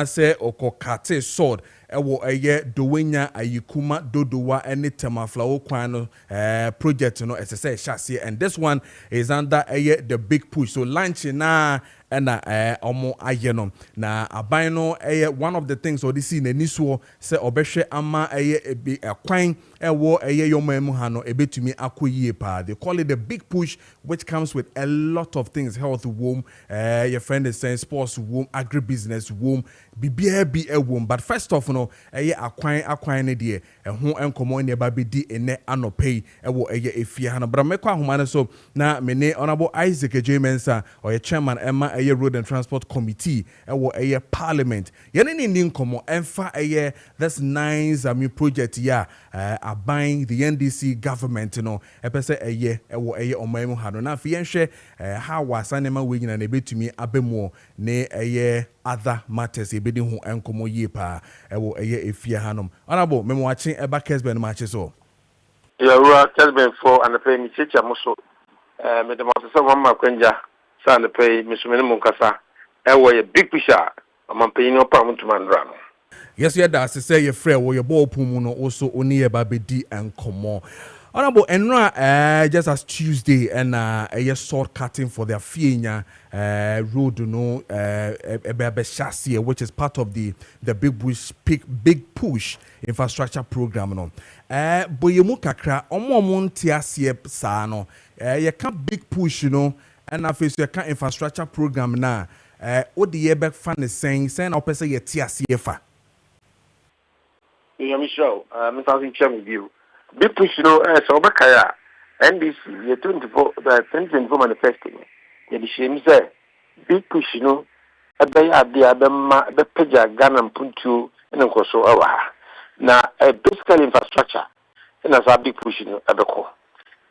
say okokate sword ewo eye dowenya ayikuma dodowa any temaflawo kwan no project no SSA chassis, and this one is under the big push. So lunch na omo ayenom na aban no one of the things or this in eniso say obehwe ama kwan ewo yomam ha no ebetumi akoyie pa. They call it the big push, which comes with a lot of things: health womb, your friend is saying sports womb, agribusiness womb, bibia bi womb. But first off no akwan ne de ho enkomo ne ba bedi ene anopei ewo efie ha no. Bra mekwa homa so na mene honorable Isaac Ejemensa or chairman Emma Road and Transport Committee ewo parliament yene ni nkomo emfa this nice project ya buying the NDC government no epese ewo omamu ha no na fi yenhwe how wasanema we nyina na betumi abemu ne other matters ebedi ho enkomo yie pa ewo efie hanom. Honorable memwachi eba Kessben match so ya Kessben for and pay mi chicha muso me de mo so mama kwanja sa le pay misumene munkasa ewo ye big picture amampanyi no pa mutumandra no. Yes, yeah, that's say your friend or your ball pumuno also only about bedi and come. Honorable Enra just as Tuesday and a sword cutting for their Fienya road no chassis, which is part of the big push infrastructure program no. Boyemu kakra omo montiasie sa no. You can't big push and na face you can infrastructure program na what the back fan is saying opese ye tiasie fa. Yeah, Michelle, Mr. Chairman view. Big push, so Bakaya, NDC, the 2024 manifesto. The shame say, big push, a bay at the Peja, Ghana, Puntu, and Uncoso Awa. Now, a basically infrastructure, and as a big push, at the core.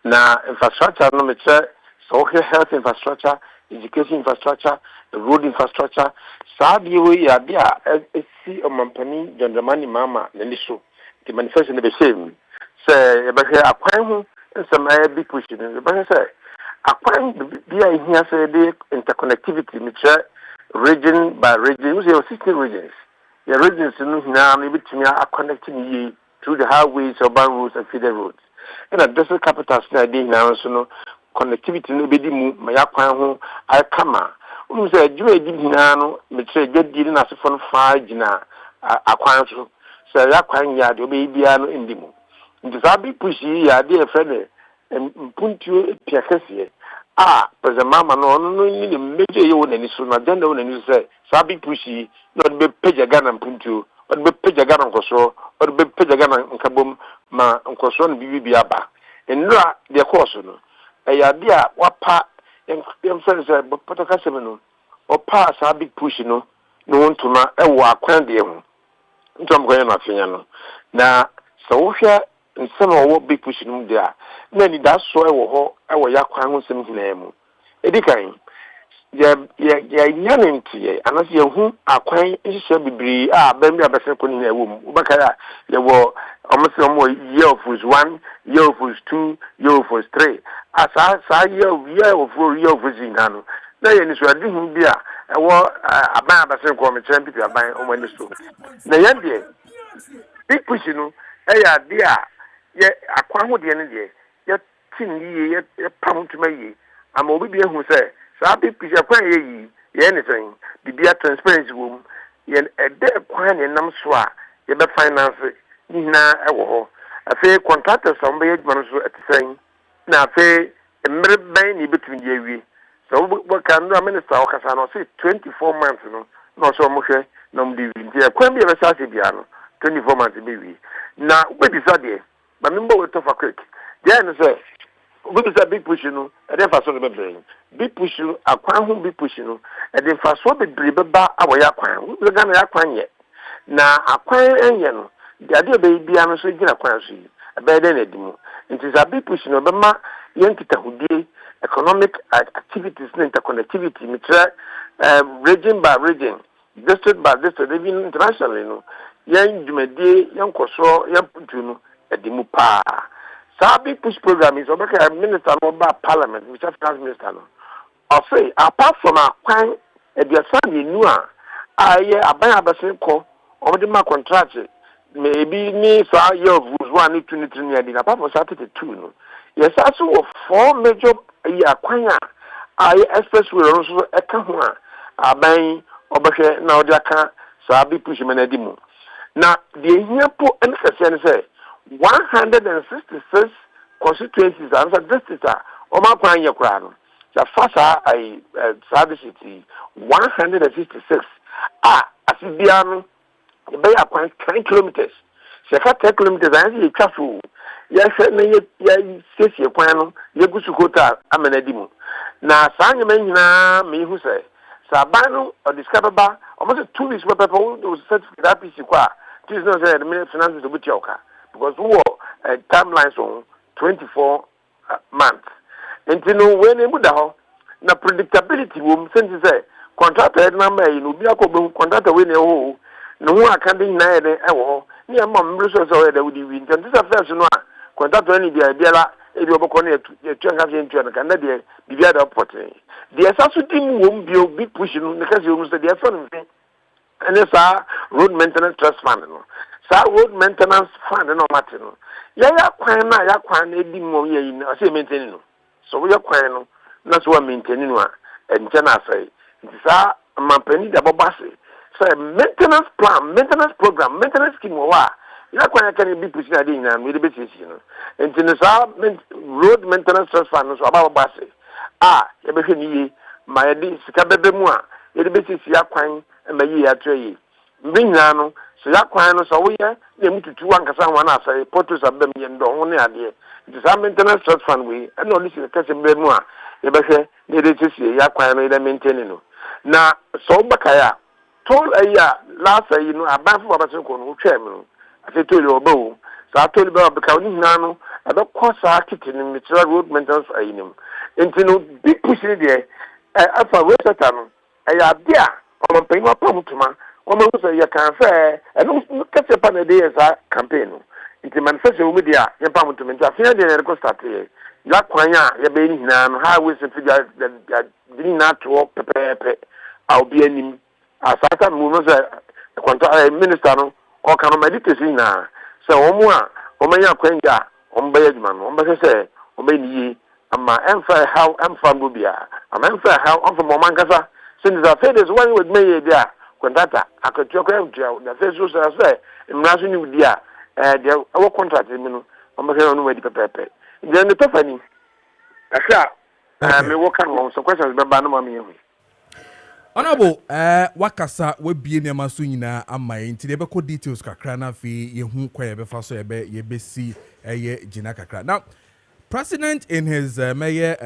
Now, infrastructure, no matter, so health infrastructure, education infrastructure, the road infrastructure, Sabi we are there, see a company, Jandamani Mama, Neliso, the manifesto in the same. Say, but here, a quine and some big pushing. But say, a quine, here, say, the interconnectivity, which region by region, you say 16 regions. The regions now, maybe to me, are connecting you through the highways, urban roads, and feeder roads. And at the capitals, now, so connectivity, nobody move, my aquine, I come. Say, you may be now, but say, get dealing as a phone 5 jina, aquine, say, aquine yard, your baby, in the moon. It is a big pushy, dear friend, and Puntu Piacasia. But the mamma no need a major you and so not then and you say, Sabi pushy, not be Pejagan and Puntu, or be Pejagan and Coso, or be Pejagan and Kabum, ma Uncle Son Bibiaba. And Ra, their course, a idea, what part. Them friends but Potacasino or pass a big push, no one to my quandium. Tom Goyana. Now, so here in some of what big pushing there. Then that's so our Yaquan some name. Edicain. Yanin to ye, and as you whom are quite shall be Bemia Besson in a womb. Ubacaya, there were almost more year of 1, year of 2, year of 3. As I say, year of 4 year of Zinano. Then is what didn't be a war a man Besson come champion to a buying on Wednesday. Nayandia, big pushing, dear, yet a quam with the energy, yet 10 years, yet pound to me. I'm over here who say. So I be picture anything. The beer transparency room, yen a dead quine and namswa, ye be finance Nina Ewo. I say contractors some big manso at the same. Now say a mirror bang between ye. So what can the minister or Casano say 24 months no so much no divine. Can be a Sassibiano, 24 months baby. Now what is that day? But remember we talk for quick. Then say we is a big push, and then for some big push, a quantum big push, and then for so big ba our yaquan. We're going to yaquan yet. Now, a quine and the idea baby, I'm so getting a quancy, a bad enemy. It is a big push, no, but ma yankita who did economic activities, interconnectivity, region by region, district by district, even internationally, young Jumede, young Koso, young Putuno, at the Mupa. Sabi push program is over a minister about parliament, which is finance minister. I say, apart from our crime, at the Sunday, aye aban abasin ko o de ma contract maybe ni sa year of rules 1 ni 2 ni 3 ni adi na papa sa 32 no yes aso wo 4 major ya kwan aye expressway ro so e ka ho a aban obehwe na odi aka sa bi push me na di mu na the here po en kase ne say 166 constituencies answer districts o ma kwan ye kura no the first I service city 166 asibia no be ya kwan 10 kilometers se ka 10 kilometers an ye twafu ya hwe na ye sesi kwan no ye gusu kota amenadi mu na saa nyema nyina me hu se saban no o discover ba almost 2 weeks pe o certificate APC kwa this no say the minister finances to buti oka because who timelines on 24 months no when e buda ho na predictability wo sense say contractor number no bi akobe contractor we ne ho no ho akande nyina ye de wo ni am mbru so ye de wudi wi ntan this affairs no a contractor ni bia biala e bi oboko na ya tu anga fi ntu na kan na de bibia da port the asasu tim wo mbio big push no ne kasi wo so the asasu no ene sa road maintenance trust fund no sa road maintenance fund no mate no ya kwan na edi mo ye yi na say maintain no so we kwan no na so maintain no a enche na say sa mampani da bobase say maintenance plan maintenance program maintenance scheme wa ya kwan kan bi push na dey na we dey be sisi no enti sa road maintenance trust fund no so aba bobase ya be hwe ni ma ya di sika bebe mu a ye dey be sisi ya kwan ma yi ya try mbinya no so ya kwan no so wo ye na mututu ankasa ho na asai portos abem ye ndo ho ne ade it is a maintenance trust fund we and only see the case be mu a ye be hwe ne de sisi ya kwan no ye maintain no na so bakaya tol aya last ayi no abanfo babasin ko no twem no ase toli obawo sa toli ba beka oni hina no abe kosa kiti ni mitral road maintenance ayi nim enti no big push ni de afa we seta no aya bia o mpani wa pamutuma o ma so ya kan fe eno kase pa na de esa campaign no enti manifesto wo media ya pamutuma enti afia de na ko start ya kwanya ya be ni hina no ha we se fi ya dini na to pepepe au bi anim asasa mu no se kwanta minister no o kan meditation na se omo a o manya kwanja o mba ya djuma no o mba se o be ni ama emfa how emfa no bia ama emfa how on from mankasa since the fathers one with me dia kwantata akatu kwa mtua na face so say mraso ni dia dia our contract mi no o mba se no wedi pepepe dia ne tofani asa me wo kan won so questions be ba no ma me hu Honorable, wakasa we bie nema so nyina amaye nti de be ko details kakra na fi ye hu kwa ye be fa so ye be si ye gina kakra. Now, President in his mayor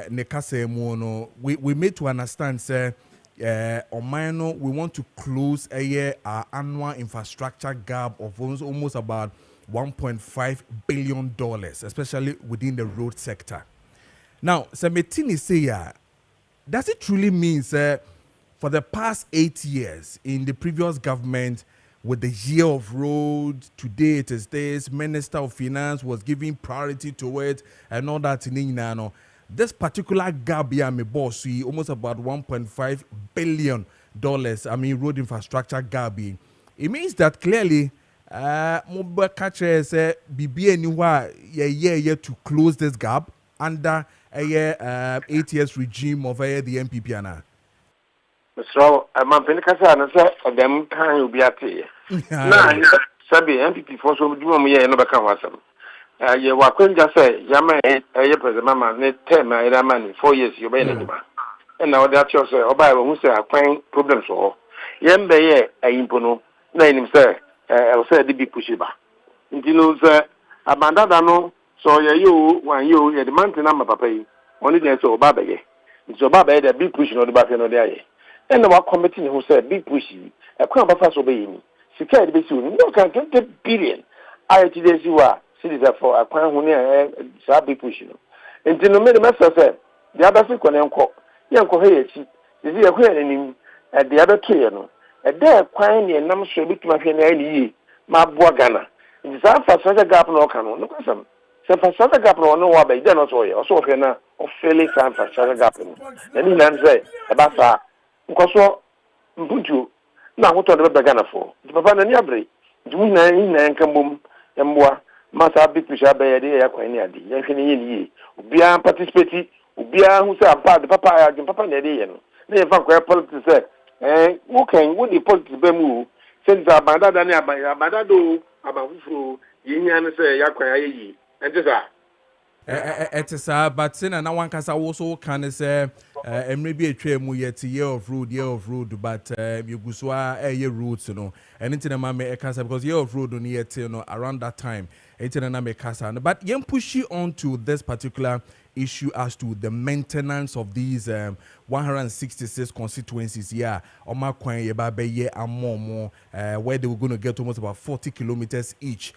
nekasemu no we made to understand say Omano we want to close our annual infrastructure gap of almost about $1.5 billion, especially within the road sector. Now, Semetini say does it truly mean for the past 8 years in the previous government, with the year of road, today it is this, Minister of Finance was giving priority to it and all that. This particular gap here, my boss, almost about $1.5 billion, road infrastructure gap. It means that clearly, Mubakache say, BBN to close this gap under a 8 years regime of the MPP. So I'm kasa na say dem kan obi ate na sabi MPP for so do me no beka wasam ye wakwanja say yama president mama ne term ira mani 4 years you be na dima na oda cho say oba we hu say akwan problems so yembe ye ayimpo no na enim say e say de bi push ba nti no say abanda da no so ye yo wan yo ye de mantina ma papa yi oni de so oba be ye nti oba be de bi push no de ba fe no de aye and our committee who said big pushy, a crown of us obeying. Security be soon, no can get the billion. I today you are citizen for a crown who near big pushing. And to the master said, the other second uncle, young Cohechi, is he a queer at the other tree? A dare quine and number should be to my friend, my boy Ghana. It is our for such a gap no canon, no question. So for such a gap no one by then also, of fairly time for such a gap. And he say, about Nkoso mpuju na ho to de be Ghana for the papa na ni abre du na ni na nka bom emboa masa big push abe de ya kwan ni ade ye hwe ni ye ni obia participate obia hu say apa de papa ya de papa na de ye no na ye fa kwa politics say who can who the politics be mu since abada da ni abada do abafufuro ye nya no say ya kwan ayi enti sa it is but sin and one can also can say maybe a tray mu yet year of road but you go so a year roads and into the mama cancer because year of road on yet around that time it's an make cancer but yen push you on to this particular issue as to the maintenance of these 166 constituencies Oma Kwan Yebabe and more where they were going to get almost about 40 kilometers each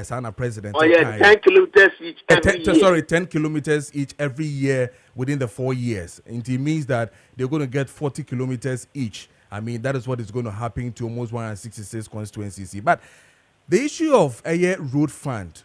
Sana President 10 kilometers each every year. Sorry, 10 kilometers each every year within the 4 years. And it means that they're going to get 40 kilometers each. I mean, that is what is going to happen to almost 166 constituencies. But the issue of a road fund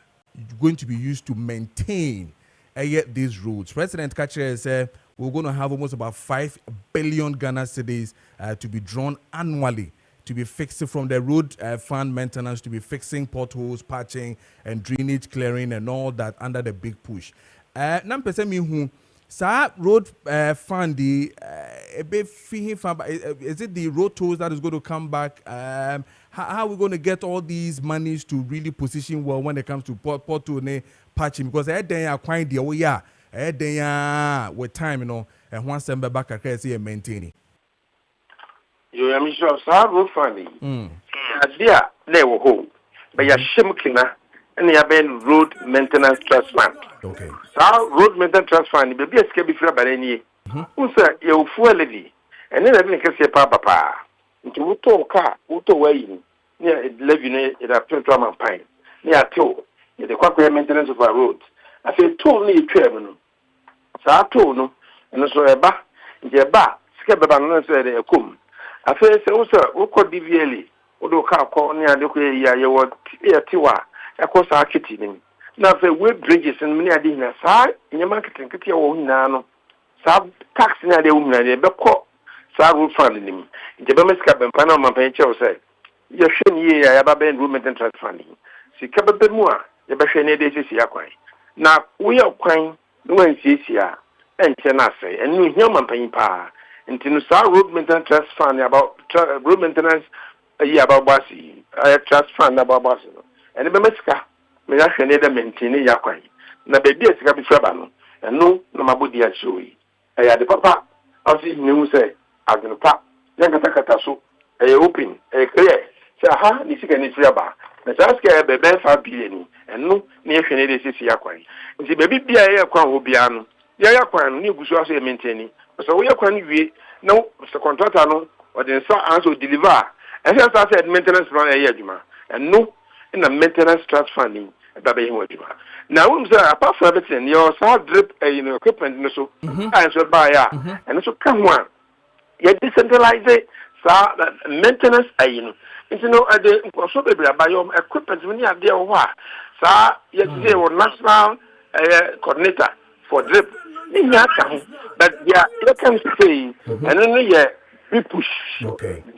going to be used to maintain these roads. President Kache said we're going to have almost about 5 billion Ghana cedis to be drawn annually to be fixed from the road fund maintenance, to be fixing potholes, patching, and drainage clearing, and all that under the big push. Nampese mi hu sa road fund the is it the road tolls that is going to come back? How are we going to get all these monies to really position well when it comes to pothole patching? Because then are quite the with time, and once them back I say maintaining. You am sure sa road funding. There they were home. But ya shimkina and ya ben road maintenance trust fund. Okay. Sa road maintenance trust fund be a scaby for barany. Who say you fuel levy and then I think I say papa. Into Uto car, Uto way near levy in a Piltram Pine. Near two, the corporate maintenance of our roads. I feel totally travel. Sa no, and so a ba, the ba, Skabban said a cum. I feel so, sir, who could be really, although car call near the way you were Tiwa, a course our kitty. Now, the web bridges and many ideas side in your marketing, kitty or nano. Sab tax near the woman, the Beko, Sab will find him. The Bemiscap and Panama Pencho said, you're showing ye, I have a band room and trust funding. See, Cababemua, the Bashane days Yaquai. Now, we are quite no one sees here, and Tenase, and New Human paying power. Until Sa road maintenance trust fund about road maintenance a year about Bassi, trust fund about Bassi. And the Bemisca, may I maintain a Yaquai. Now, baby, it's got to be Frabano, and no Mabudi at Shui. I had the papa, I'll see you say, I'm going to pop, Yangatakaso, a open, a clear. Say, aha, this is a fraba. Let's ask a baby 5 billion, and no near Canadian Yaquai. And the baby be a Quan Yaquan, new Bushwa maintaining. So we are going to no, Mr. Contractor, no, or the answer deliver. And just I said maintenance plan a year, and no in the maintenance trust funding. Now, apart from everything, your side drip equipment, so I should buy and also come one. Yet decentralize it, maintenance, it's no idea, so baby, by your equipment when you have there, what, sir, yesterday was national coordinator for drip. But yeah, you can say, and then we push,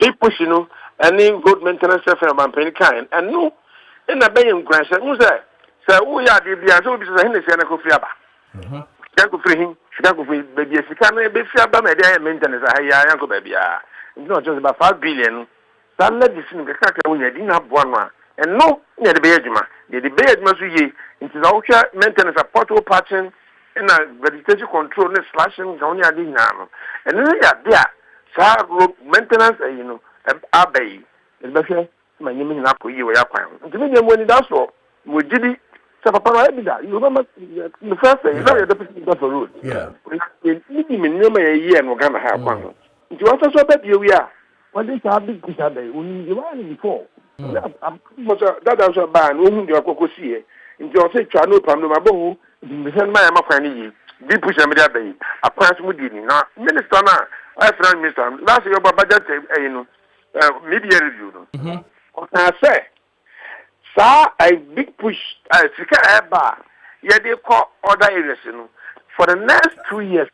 they push, any road maintenance from kind, and no, in a baying grandson, who's that? So we are the Biazo, because I understand a coffee. Can't free him, she can't go free, baby, she can't be free about my day maintenance. I am baby. It's not just about 5 billion. Some medicine, the cracker, we didn't have one, and no, near the Bedma. The bed must be into the ultra maintenance of portable patching. And vegetation control, slashing, only a dinner. And then, yeah, so maintenance, abbey, especially my name in Apple, you were up. When it does so, we did it. So, Papa, you remember the first day, you're the for road. Yeah. In a year, and we're going to have one. You also saw that you are. What is our big push day? You were before. That was a ban, whom you are going to see. In your say, Chano Pamabo. Send my Makani, be push a media bay. A pass with you. Now, Minister, I found Mr. Last year, budget, media review. I say, sir, a big push, I secure bar. Yet they call other areas, for the next 2 years,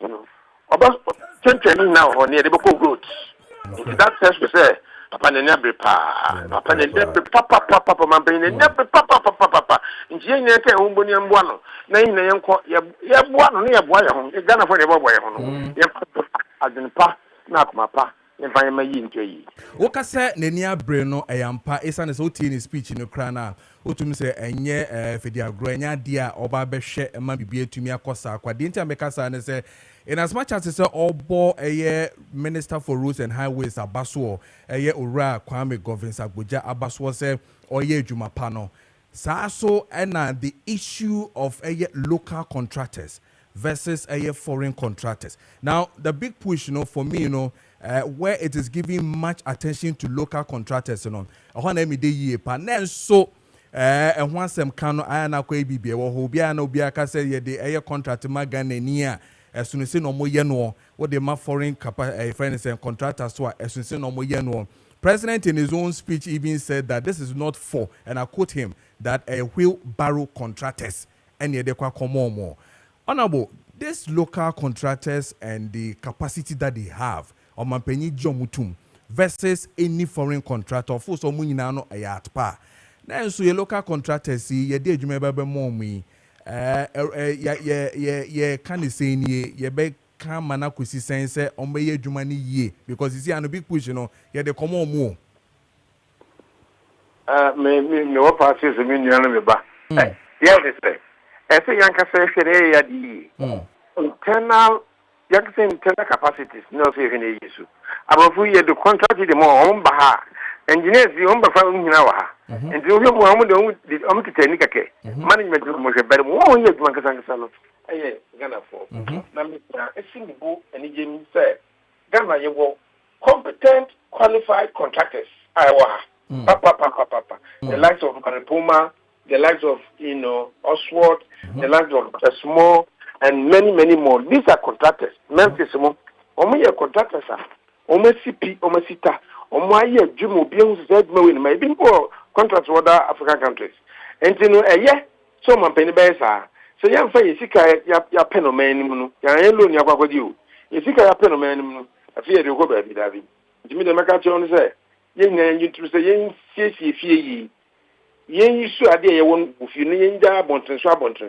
about 20 now on near the Boko roads. That says to say, papa ne nebre pa papa ne nebre papa mambe ne nebre papa ntie nyɛ ka ho boni amboa no na yin na yenko ye boa no ne ye boa ye ho e Ghana fo ne boa ye ho no ye adenpa na akomapa ye fa ye ma yi ntwa yi wo ka sɛ n'ani abre no ɛyampa esane sɛ wotie ne speech no kra na wotum sɛ ɛnyɛ fediagro ɛnya de a ɔba bɛhwɛ ma bibia tumi akɔsa akwade nti ameka sa ne sɛ in as much as say obo Minister for Roads and Highways abaso owura Kwame Govins Agboja abaso say oye adwuma pa no saa so na the issue of local contractors versus foreign contractors. Now the big push for me where it is giving much attention to local contractors ohona mi de yie pa na so and once them can na kwa bibia wo ho bia na obi aka say ye de contract ma Ghana ni a as soon as no more yeno, what the ma foreign friends and contractors so as soon as no more yeno. President in his own speech even said that this is not for, and I quote him, that a wheelbarrow contractors and yet they come more. Honorable, these local contractors and the capacity that they have on Mampeni Jomutum versus any foreign contractor for some no ayat pa. Now so your local contractors see ye did you remember more me. Can say ye be can mana kwesi sense ombe adwuma ni ye because you see an big push ye dey come on more me what passes me nyana me ba yeah they say yanka say hwere ya di internal internal capacities no say hwere yesu abafu ye the contract the more on ba ha engineers on ba fa nyina wa ha and you know how much technique ke management mo je bere mo on ye adwuma kasa no eh Ghana for na me go and Jim say Ghana you go competent qualified contractors papa the likes of Puma, the likes of Oswald, the likes of Small and many more. These are contractors. Memphis mo omo contractors are omo CP omo sita omo aye adwuma obi hu say adwuma we na bi go contracts with other African countries. And so man penny be sa so yan fa yesika ya penoman nim no yan loan ya kwakwadi o yesika ya penoman nim no afi ye de go ba bi davi ntimi de meka che on say yen yan yitu say yen fie yi yen yisu ade ye won ofi no yen ja abontren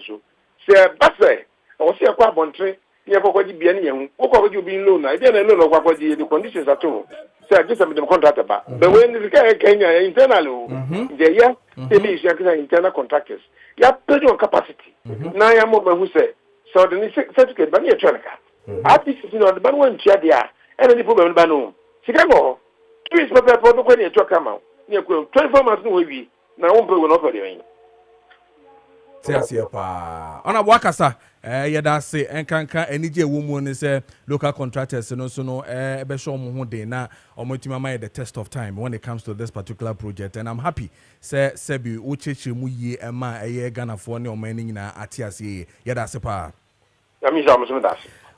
so se ba se o se kwa abontren ye kwakwadi bia ne yen wo kwakwadi obi loan na ide na loan kwakwadi the conditions at all say just some contract ba but when the Kenya internal o je ya tell you internal contractors ya build your capacity na ya mo ba hu say so the certificate ba ne try ka artist the ban wan tia dia and the problem ba no Chicago twins paper protocol ne to come out ne ko 24 months no we na won pe we no for the Tia pa ona wakasa yeda se enkanka enije womu ne se local contractors no so no be show mo ho de na omotima my the test of time when it comes to this particular project and I'm happy say sebi uchechi mu yi ema Ghana for ne omani nyina atiase yeda se pa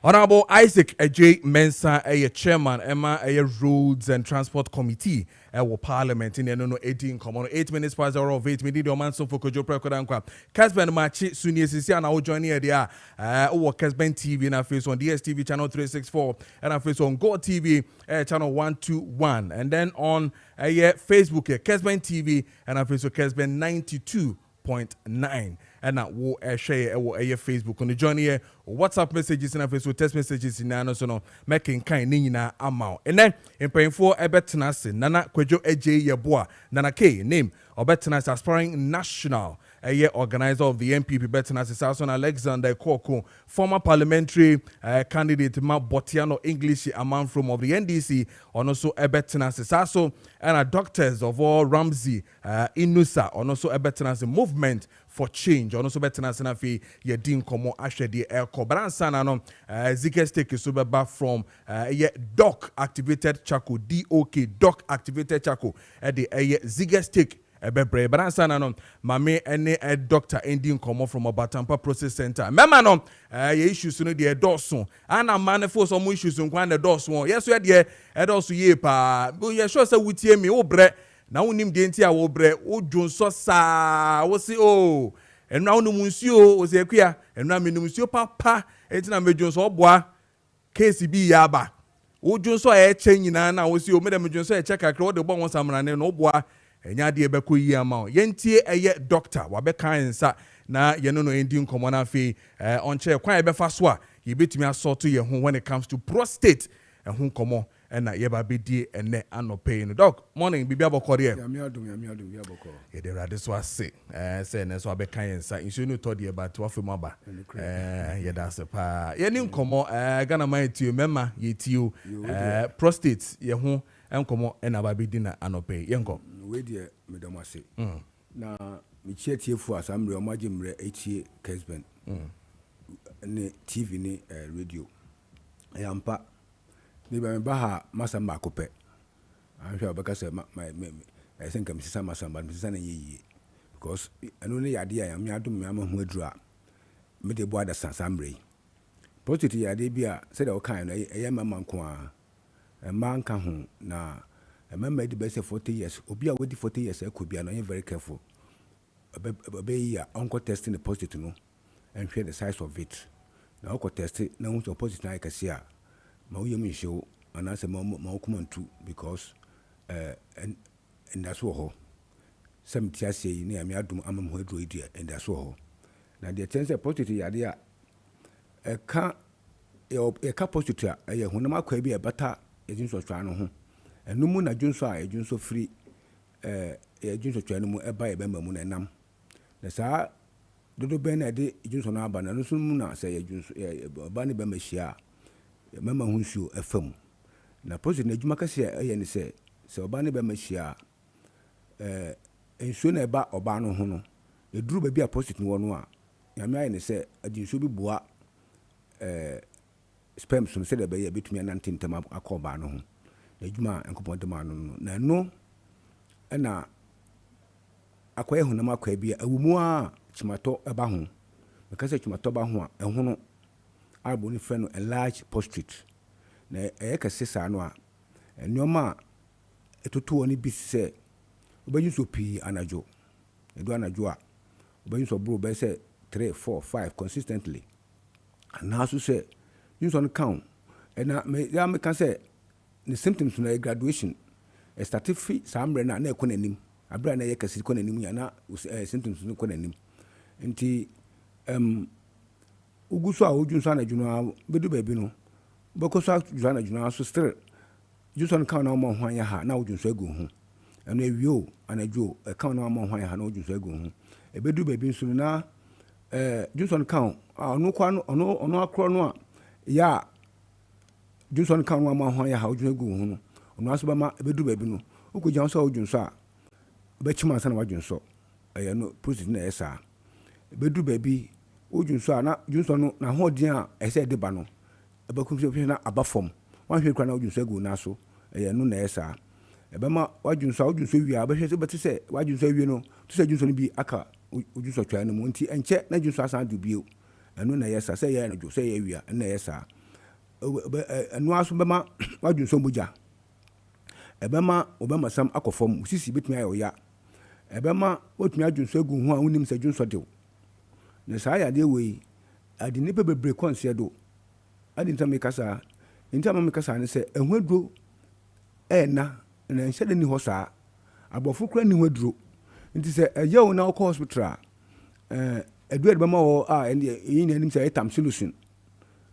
Honorable Isaac J. Mensa, chairman, Emma, Roads and Transport Committee, Parliament in the 18 common 8 minutes past hour of 8 minutes. Your man so for Kojo Preko Dankwah. essbenMaakye Sunni Sisi and our joining here. Kessben TV and our face on DSTV channel 364 and our face on Go TV channel 121 and then on Facebook Kessben TV and our face on Kessben 92.9. And now we'll share Facebook on the journey here. WhatsApp messages and Facebook text messages in ano so no making kind nina amount. And then in paying for a betnase Nana Kojo AJ Yeboa Nana K name or betnase aspiring national organizer of the MPP betnase Sarson Alexander Koko, former parliamentary candidate Ma Botiano English amount from of the NDC on also a betnase Saso and doctors of all Ramsey Inusa on also a betnase movement for change on also betnase na fi ye din komo ahwe de Kobransana no Zika stake is back from doc activated charcoal doc activated charcoal at the Zika stake bebre Bransana no mame any doctor ending come from Obatampa process center mema no ye issues no de doso ana manifest some issues nkwan de doso yes we de doso ye pa ye sure say wutie me wo bre na wonim de ntia wo bre wo dwonso saa wo si o enu awonu munsuo o se akua enu amenumsuo papa etina medwonso oboa KPD yaba Ojo so e che nyina na wo si o medem dwon so e che kakra wo de bo won samrane no boa enya de be ko yi ama o yentie eye doctor wa be kan nsa na ye no endi nkomo na afi on che kwan e be fa so a ye betumi asort ye ho when it comes to prostate ho nkomo na ye ba be die ene anope no doc morning bibia bokore ya mi adum ya bokọ ye de rade so ase say na so be kan nsa nso no to de ba to afemu aba ye da se pa ye ni nkomo Ghana man tio mema ye tio prostate ye ho nkomo na ba be di na anope ye nko we de medam ase na mi tietiefu asamre o magye mre etie Kessben ne TV ni radio yampa ni ba ha masamba akopɛ ahwɛ obeka se I think I'm sisa masamba sisa na yeye because anu ne yade ya me adom me amahu aduru a me de bo ada sansamre prostate yade bi a se de o kan no eye mama nko a man ka ho na mama di be say 40 years obi a wedi 40 years akobia no very careful be ya onko testing the prostate no and share the size of it na onko test na hu prostate na ikase a ma wo yemi show anase ma kuma ntu because and that's what some tiase yi na me adum amam ho aduro idua and that's what na the chance prostate yade a e ka prostate a ye honam akwa bi e bata ejinso twa no ho enu mu na dwunso a ejunso free ejunso twa no mu e ba e be mamu na nam na sa dodo ben na de ejunso no aba na no so mu na se ejunso ba ne be mahia mama hu nsuo afam na prostate na adwuma kase ye ne se oba ne be mahia nsuo na eba oba no ho no eduru ba bi a prostate no no a nyame aye ne se adinsuo bi boa sperm so se de be ye betumi anantentem akoba no ho na adwuma enkopon de ma no na no na akoye honam akoye bi awumu a chimato eba ho because chimato ba ho a eho no arbo ni frɛ no enlarge prostate na kase sa no a nneoma etoto oni bi se obanyu so pi anajo edu anajo a obanyu so bro be se 3 4 5 consistently na so se you son count na me can say the symptoms na graduation start free sambre na ekonanim abra na kase ekonanim ya na symptoms no ekonanim nti uguso a ojunso anadwuno bedu ba bi no bokoso ajunso anadwuno so still juson kan na mo hwan ya ha na ojunso agu hu eno ewio anadwo kan na mo hwan ya ha na ojunso agu hu ebedu ba bi nso na juson kan onu kwa no onu akro no a ya juson kan na mo hwan ya ha ojunso agu hu no onu aso ba ma ebedu ba bi no ukojan so ojunso a be chima sana wajunso no prostate na esa ebedu ba bi ojunso na junso no na hodin a ese de ba no abakum se na abafom wan hwe kwa na ojunso agu na so no na esa ebema wajunso wi abahwe se bete se wajunso wi no to se junso no bi aka ojunso twa no mu nti enche na junso asan du bio no na esa se ye no jo se ye wi na esa no aso bema wajunso mbuja ebema obema sam akofom sisi betumi ayo ya ebema otumi ajunso agu hu a unim se junso de na saa ya de we adi ne bebre konse do adi ntame kasa ntame kasa ne se ehwaduro na nhyɛ de ni hɔ saa abɔfo kura ni hwaduro nti se eyew na okɔ hospital eduade bama wo a yin anim se etam solution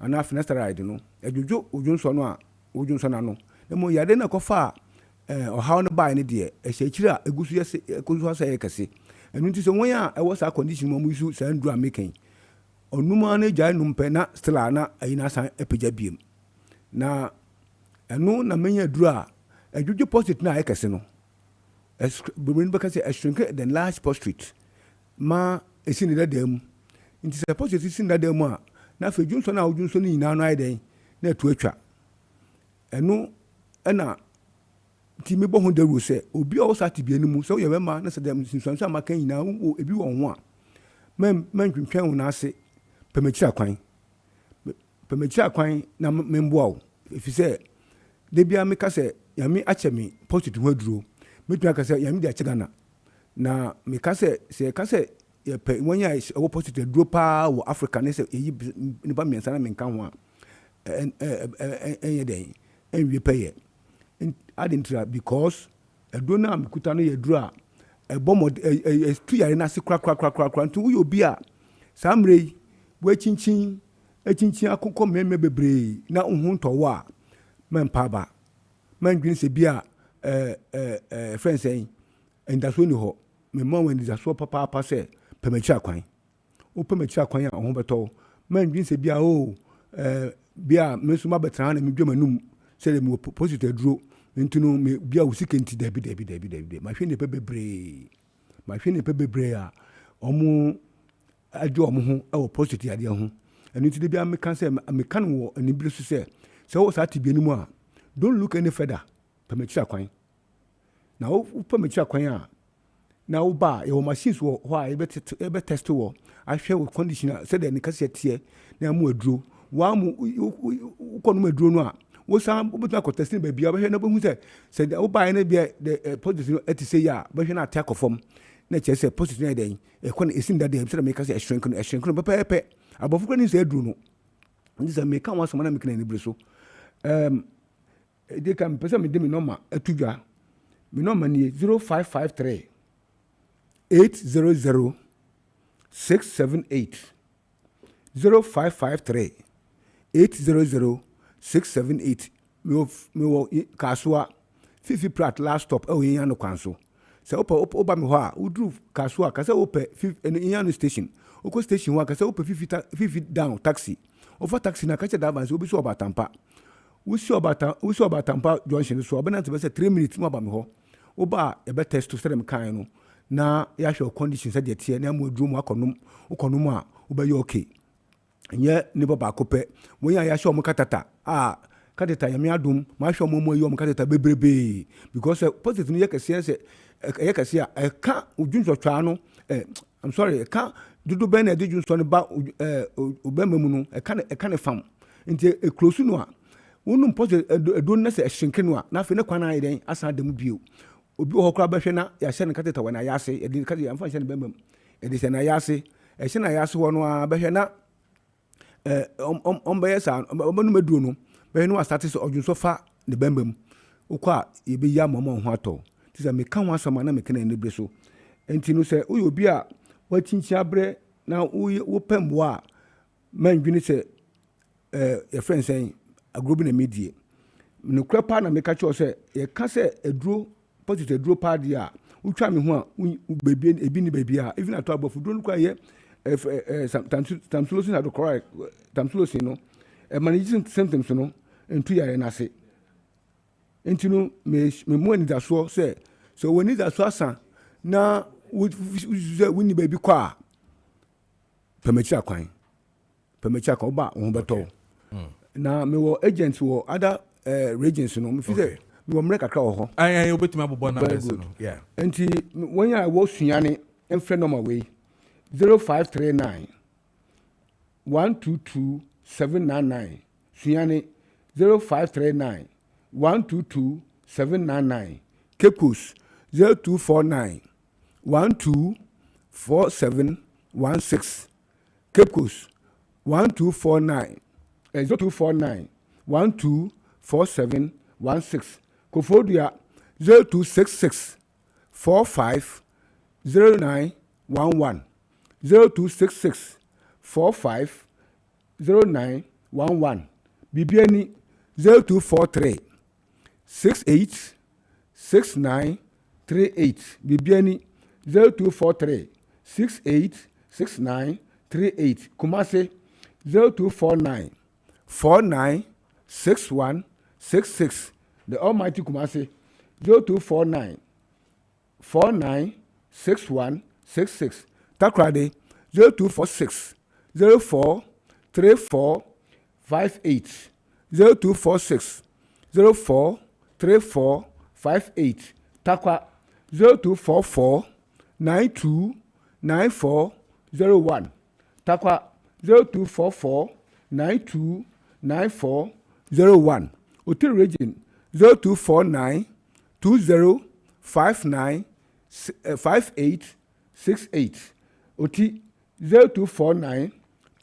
ana finasteride no edwodwo odwonso no a odwonso na no mo yade na kɔfa ɔhaw no bai ne de ehyɛkyira egusu yɛ ekozu asa yɛ kɛse enu nti se won a ɛwɔ saa condition mo isu saa nduru amaken onuma na gya num pɛ na still na ayina san epagya biem na enu na menya duru a adwodwo prostate na ayɛ kɛse no bobin bɛka sɛ shrink the large prostate ma esi ne dadam nti se prostate si ne dadam a na fa dwunso na odwunso ni nyina no ayɛ den na etu atwa enu ɛna ti me bo ho daru se obi o sa ti bi animu so ye bema na se dem sinsanso amaka nyina wo ebi wo ho a men twentwen wo na ase pemechira kwan na memboa wo efise de bia me ka se yami achemi positive ho aduro metu aka se yami de achigana na me ka se ye pe wonya wo positive aduro pa wo Africa ne se yi ni ba mensa na menka ho a enye den and we pay adintra because a dona am kutano ye dura a bomb a street arena si crack to we obi a samre we chinchin akoko meme bebre na unhu to wa men paba man gwin se bia friend saying and that's when ho me mom when is so papa say pemechi akwan o pemechi akwan a ho beto man gwin se bia o bia me so ma betra na me dwamanum se me positive duro ntino me bia wo sikenti dabi ma hwe ne bebre a omo ajo omo ho e wo positive ade ho enu ti de bia me kan se me kan wo ani bire so se wo sa tibia ni mu a don't look any further pemechi akwan na wo pemechi akwan a na wo ba e wo machines wo ho a e be test wo ahwe wo conditioner se de ni kase tie na mu aduro wa mu ko no aduro no a wo san wo betu akotest ni ba bia be na bo hu se de wo ba na bia the positive eti say ya be hwe na attack from na che se positive na den e ko na esin da de se me kase shrink no pepe abofu ko ni se aduro no ndi se me kan wa so na me kan ni bire so they can pesa me de me number atudwa me number ni 0553 800 678 0553 800 678 me wo kasua fifi plat last stop e yin no kwanso se opa me ho a udru kasua ka se opa yin station oko station wa ka se opa fifi down taxi over taxi na ka che da ban se obi so obatampa wusi obatampa junction so obena te be 3 minutes mo ba me ho oba e be test to say dem kan no na ya hwe conditions de tie na mo aduru mo akonum a oba ye okay nye ni baba kope mo ya hwe o mo katata katata ya me adum ma hwe mo ye o mo katata bebrebe because positive no ye kase e ka ojunso twa no I'm sorry e ka dudu ben na ejunso no ba obemamu no e ka ne fam nti e close no a wonu pose edo na se hyenke no a na fe ne kwan ayi den asa dem bio obi ho kra behwe na ya hye ne kateta wana ya ase edi kateta ya mfa hye ne bembam edi se na ya ase e hye na ya ase wono a behwe na be yesa obanu meduo no behwe no start se odwunso fa ne bembam okwa ye be ya mama ho ato ti se me kan ho asama na me kana ne bre so enti no se uyo obi a wachinchi abre na wo pembo a mandwini se your friend saying agrobi na medie no krepa na meka cho se ye ka se eduro positive eduro pa dia utwa me ho a bebi ebi ni bebi a even ato abofu duro no kwa ye tamsulosin ado correct tamsulosin no managing symptoms no entu yare na se entinu me mo ni da so se so when ni da so asa na we ni bebi kwa pemechi akwan ba ho beto na me wo agents wo other regions no me fi say me wo mre kakra wo ho ayan obetima bobo na bese no yeah enti when ya wo suane enfre number we 0539 122 799 suane 0539 122 799 Kepus 0249 124716 Kepus 1249 0249 124716 Kofodia 0266 45 0911 0266 45 0911 Bibiani 0243 68 69 38 Bibiani 0243 68 69 38 Kumase 0249 49 61 66 the almighty Kumase 0249 49 61 66 Takrade 0246 04 34 58 0246 04 34 58 Takwa 0244 92 94 01 Takwa 0244 92 94 01 Hotel Region 0249 20 59 58 68 Oti 0249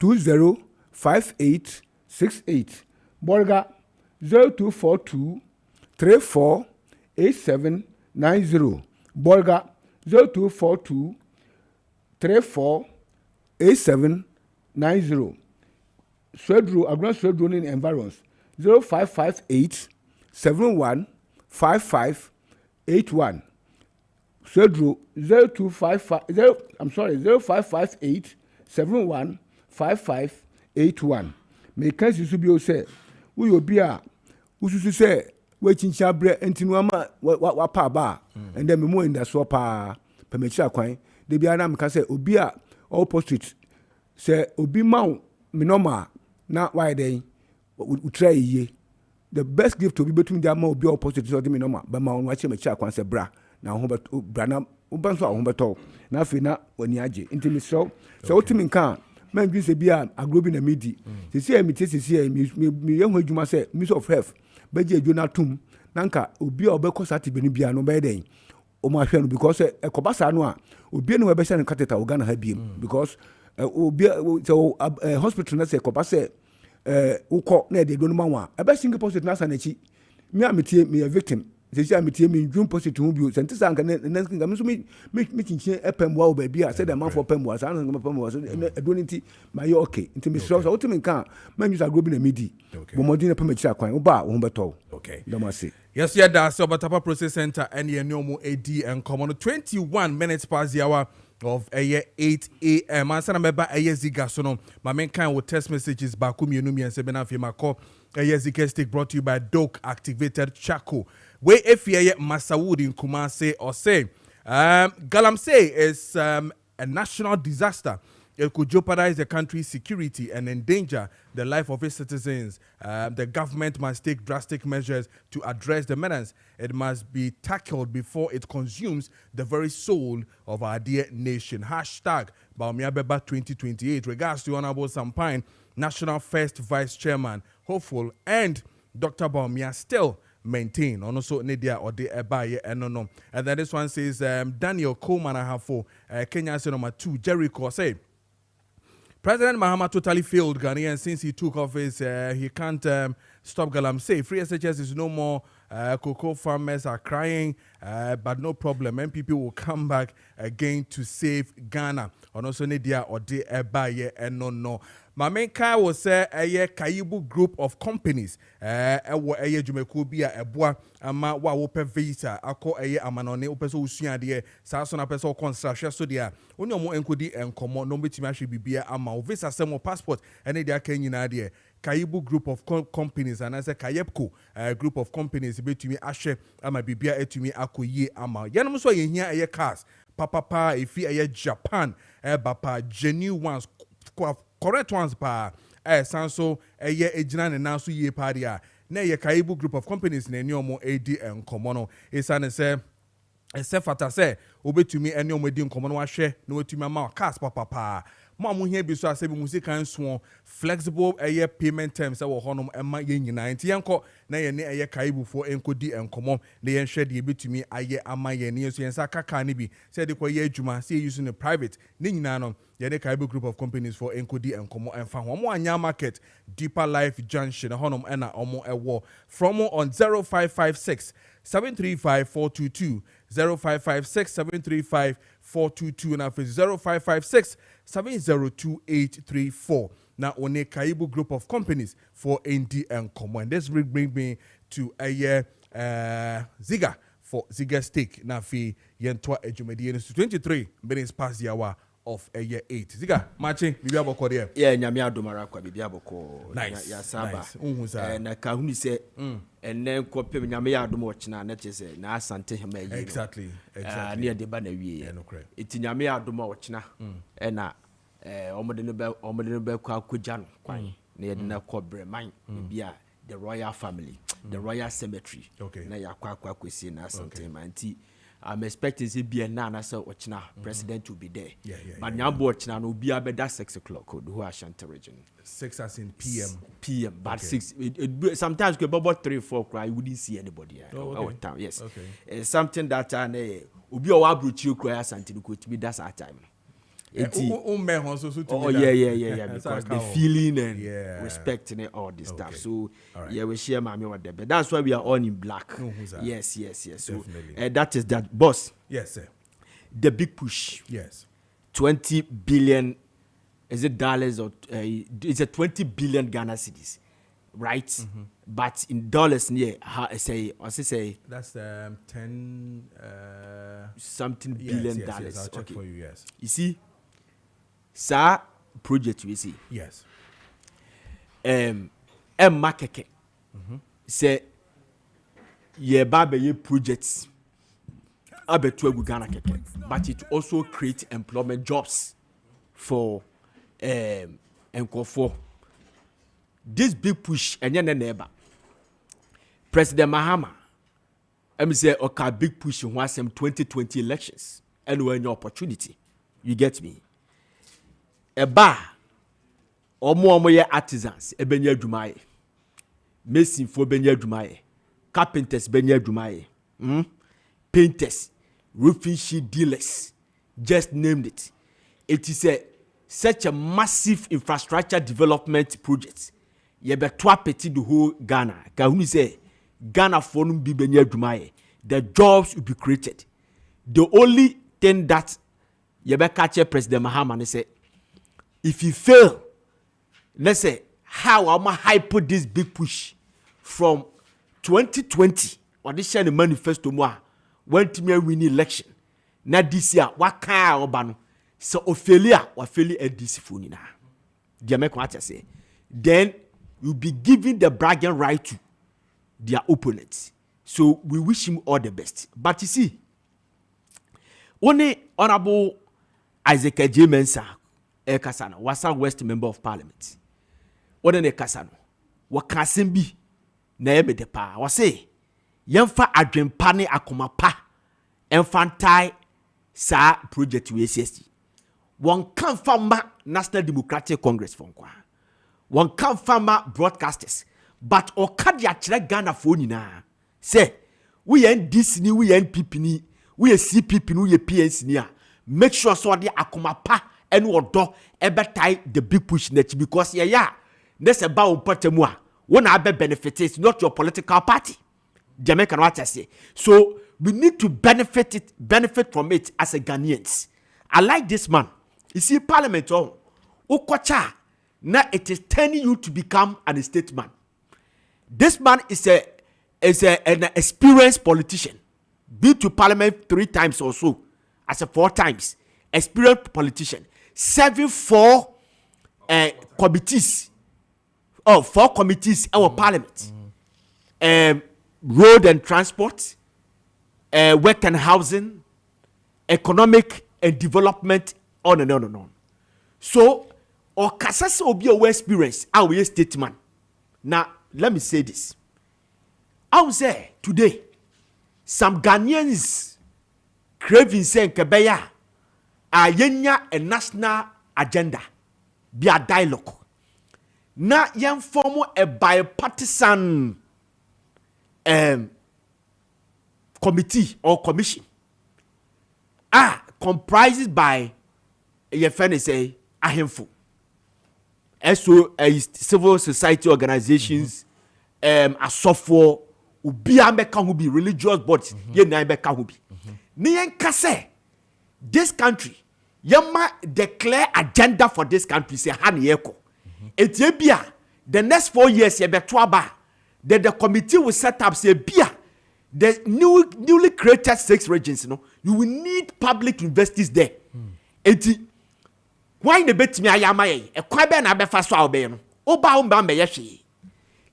20 58 68 Borga 0242 34 8790. Bolga 0242 34 8790. Swedru, Agron Swedru in environs 0558 71 5581. Swedru 0558 71 5581. Me can see Subio say, we will be a Usu say, waiting chabre and Tinuama wapa bar, and then more in the swapa, Pemecha Quine. The Bianam can say, Ubia, all portraits. Say, Ubi Mount, Minoma, not why they would try ye. The best gift to be between their more be all portraits of the Minoma, but Mount watching a chak once a bra. Now, Hubert Branham, Ubanso, Humberto, now Fina, when Yaji, intimate so ultimate can. Man, you say, be a group in the midi. They say, me taste here, me young way you must say, Miss of Health, Beji Jonatum, Nanka, Ubi or Becosati Benibia, no bedding. O my friend, because a Cobasa noa, Ubi no better and catheter, Ugana have been, because Ubi so a hospital, let's say, Cobasa, Uko, ne de Donoma, a best single post Nasa Nechi, me a victim. They say I'm a June post to you, and this uncle, and then I'm meeting a pen wow, baby. I said a man for pen was, I don't think my okay. Into Miss Ross, ultimate car, man, you are grouping a midi. Modina Pemacha, Uba, Umberto. Okay. Damasi. Yes, yeah, that's the Batapa Process Center and your normal AD and common 21 minutes past the hour of 8 a.m. I said I'm about a year zigasono. My main kind with text messages Bakumi Numi and Sebena Fimako. A year stick brought to you by Doke Activated Charcoal. Where if you Masawood in Kumase or say, Galamsey is a national disaster. It could jeopardize the country's security and endanger the life of its citizens. The government must take drastic measures to address the menace. It must be tackled before it consumes the very soul of our dear nation. Hashtag Baumiabeba 2028. Regards to Honorable Sampine, National First Vice Chairman, hopeful, and Dr. Baumia still maintain on also Nidia or the Ebaye and no. And then this one says Daniel Coleman I have for Kenya number 2 Jericho say President Mahama totally failed Ghanaians since he took office. He can't stop Galamsey. Free SHS is no more. Cocoa farmers are crying, but no problem. MPP will come back again to save Ghana. On also Nidia or the Ebaye and no. My main car was a Kaibu group of companies. Jumekubia, a bois, a ma wa open visa, a co a amanone, opeso usiade, Sasson a peso construction studia. Only more encodi and common, no bitimashi bibia, a ma visa semo passport, and a Kenyan idea. Kaibu group of companies, and as a Kayepko group of companies, between me Ashe, ama bibia to me Akoye ama. Yanamso ye here a cars, papa, if he a Japan, bapa, genuine ones. Correct ones pa sanso ye ejina ne nanso ye paria na ye Kaibu group of companies na eni omo edi enkomo no esane se fata se obetumi eni omo edi enkomo no ahwe na wetumi ama cars papa mo here bi so asebi music and so flexible payment terms wo honom ema ye nyina nti yenko na ye ne Kaibu for enkodi enkomo na ye hwe de betumi aye ama ye ne so yensa kaka ne bi se de kwa ye adwuma se using the private ne nyina no ye ne Kaibu group of companies for enkodi enkomo enfa ho mo anya market deeper life junction honom ena omo ewo from on 0556 735 422 0556 735 422 and after 0556 702-834. Now, on a Kaibu group of companies for ND and Common. This will bring me to a Ziga for Ziga Steak. Now, fi Yentwa Ejumedian 23 minutes past the hour of a year 8. Ziga, Maakye, Bibiaboko there. Yeah, Nyamia Domarakwa, Bibiaboko. Nice. Yasaba. Nice. And Kahuni said, and then Kope Nyamia Domochna, that is a Nasante Hame. Exactly. Near the Banner. It's Nyamia Domochna. And Omodinebe Kujano, near the Nakobre mine, the royal family, the royal cemetery. Okay. Naya Kwakwa Kwisi Nasante Manti. I'm expecting to be a nana so watchna president to be there. But now watchna no be about 6 o'clock who are Shanta region. 6 as in PM. PM, but 6 sometimes go about 3-4 cry you wouldn't see anybody our town. Yes. Okay. Something that ubi o abruchi cry something could be that's our time. Because the feeling and respect and all this stuff. So we share my with them. But that's why we are all in black. Yes. So that is that, boss. Yes, sir. The big push. Yes. 20 billion, is it dollars or it's a 20 billion Ghana cedis, right? Mm-hmm. But in dollars, say that's 10 something billion dollars. Yes, I'll check for you. Yes. You see, sir, project we see. Yes. Maakye say ye babe ye projects abetu Ghana keke, but it also create employment jobs for for this big push and neighbor President Mahama say okay big push in 2020 elections and when your opportunity, you get me, a bar omo ye artisans ebenya adwumaye, mason for benya adwumaye, carpenters benya adwumaye, painters, roofing sheet dealers, just named it. It is such a massive infrastructure development project. You be petit the whole Ghana. Kahuni say Ghana for no be benya adwumaye, the jobs will be created. The only thing that you be catch President Mahama say, if you fail, let's say how am I put this big push from 2020 or this year the manifesto more went me win election. Now this year what kind of ban so Ophelia or fairly a discipline na. Say then you'll be giving the bragging right to their opponents. So we wish him all the best. But you see, only Honorable Isaac J. Mensah Kasano was a West Member of Parliament. What in the Kasano? What can be? Na de pa. Was say, Yemfa adwempane akoma pa. Enfantai sa project WCSD. One can farmer National Democratic Congress for one can farmer broadcasters. But okadia chere Ghana for nyina. Say, we ain't Disney, we ain't PPN, we ain't CPP, we ain't PNC niya. Make sure so the akoma pa and wodo ebe tie the big push net because there's about patemua. One abe benefit is not your political party. Jamaican what I say. So we need to benefit from it as a Ghanaians. I like this man. You see, Parliament Okocha, now it is turning you to become an statesman. This man is an experienced politician. Been to Parliament 3 times or so, as a 4 times. Experienced politician. Serving 4 committees. 4 committees in our Parliament. Road and transport, work and housing, economic and development, on and on and on. So, or Kasasa will be a experience, our statement. Now, let me say this. I would say today, some Ghanaians craving saying Kebeya, ayenya a national agenda, be a dialogue. Now, young form a bipartisan committee or commission comprises by a friend say a handful. So civil society organizations, a software, who be religious bodies, who be. Niyen kase, this country, yama declare agenda for this country, say hani yeko. Ethiopia, the next 4 years, then the committee will set up, say, the newly created 6 regions, you will need public universities there. Why the bet me ayamaye? A kwabe na befa so obey no. Oba umba mbe yehwe.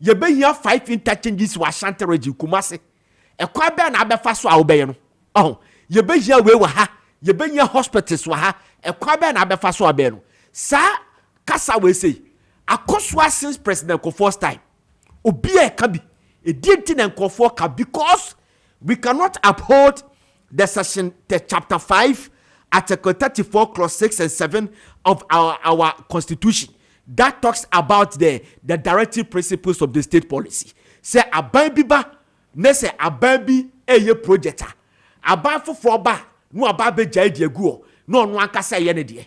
Ye be here 5 interchanges wa Ashanti region Kumasi. A kwabe na befa so obey no. Oh, ye be here we wa ha. Ye be here hospitals wa ha. A kwabe na befa so obey no. Sa kasa we say. Akoswa since President Kofo's time. Obi e kabi. E didn't and Kofo ka because we cannot uphold the section the chapter 5 Article 34 clause 6 and 7 of our constitution that talks about the directive principles of the state policy. Say aban biba ne say aban bi eye projector. Aban fofo ba no aba be jai de gu no no anka say ye ne de.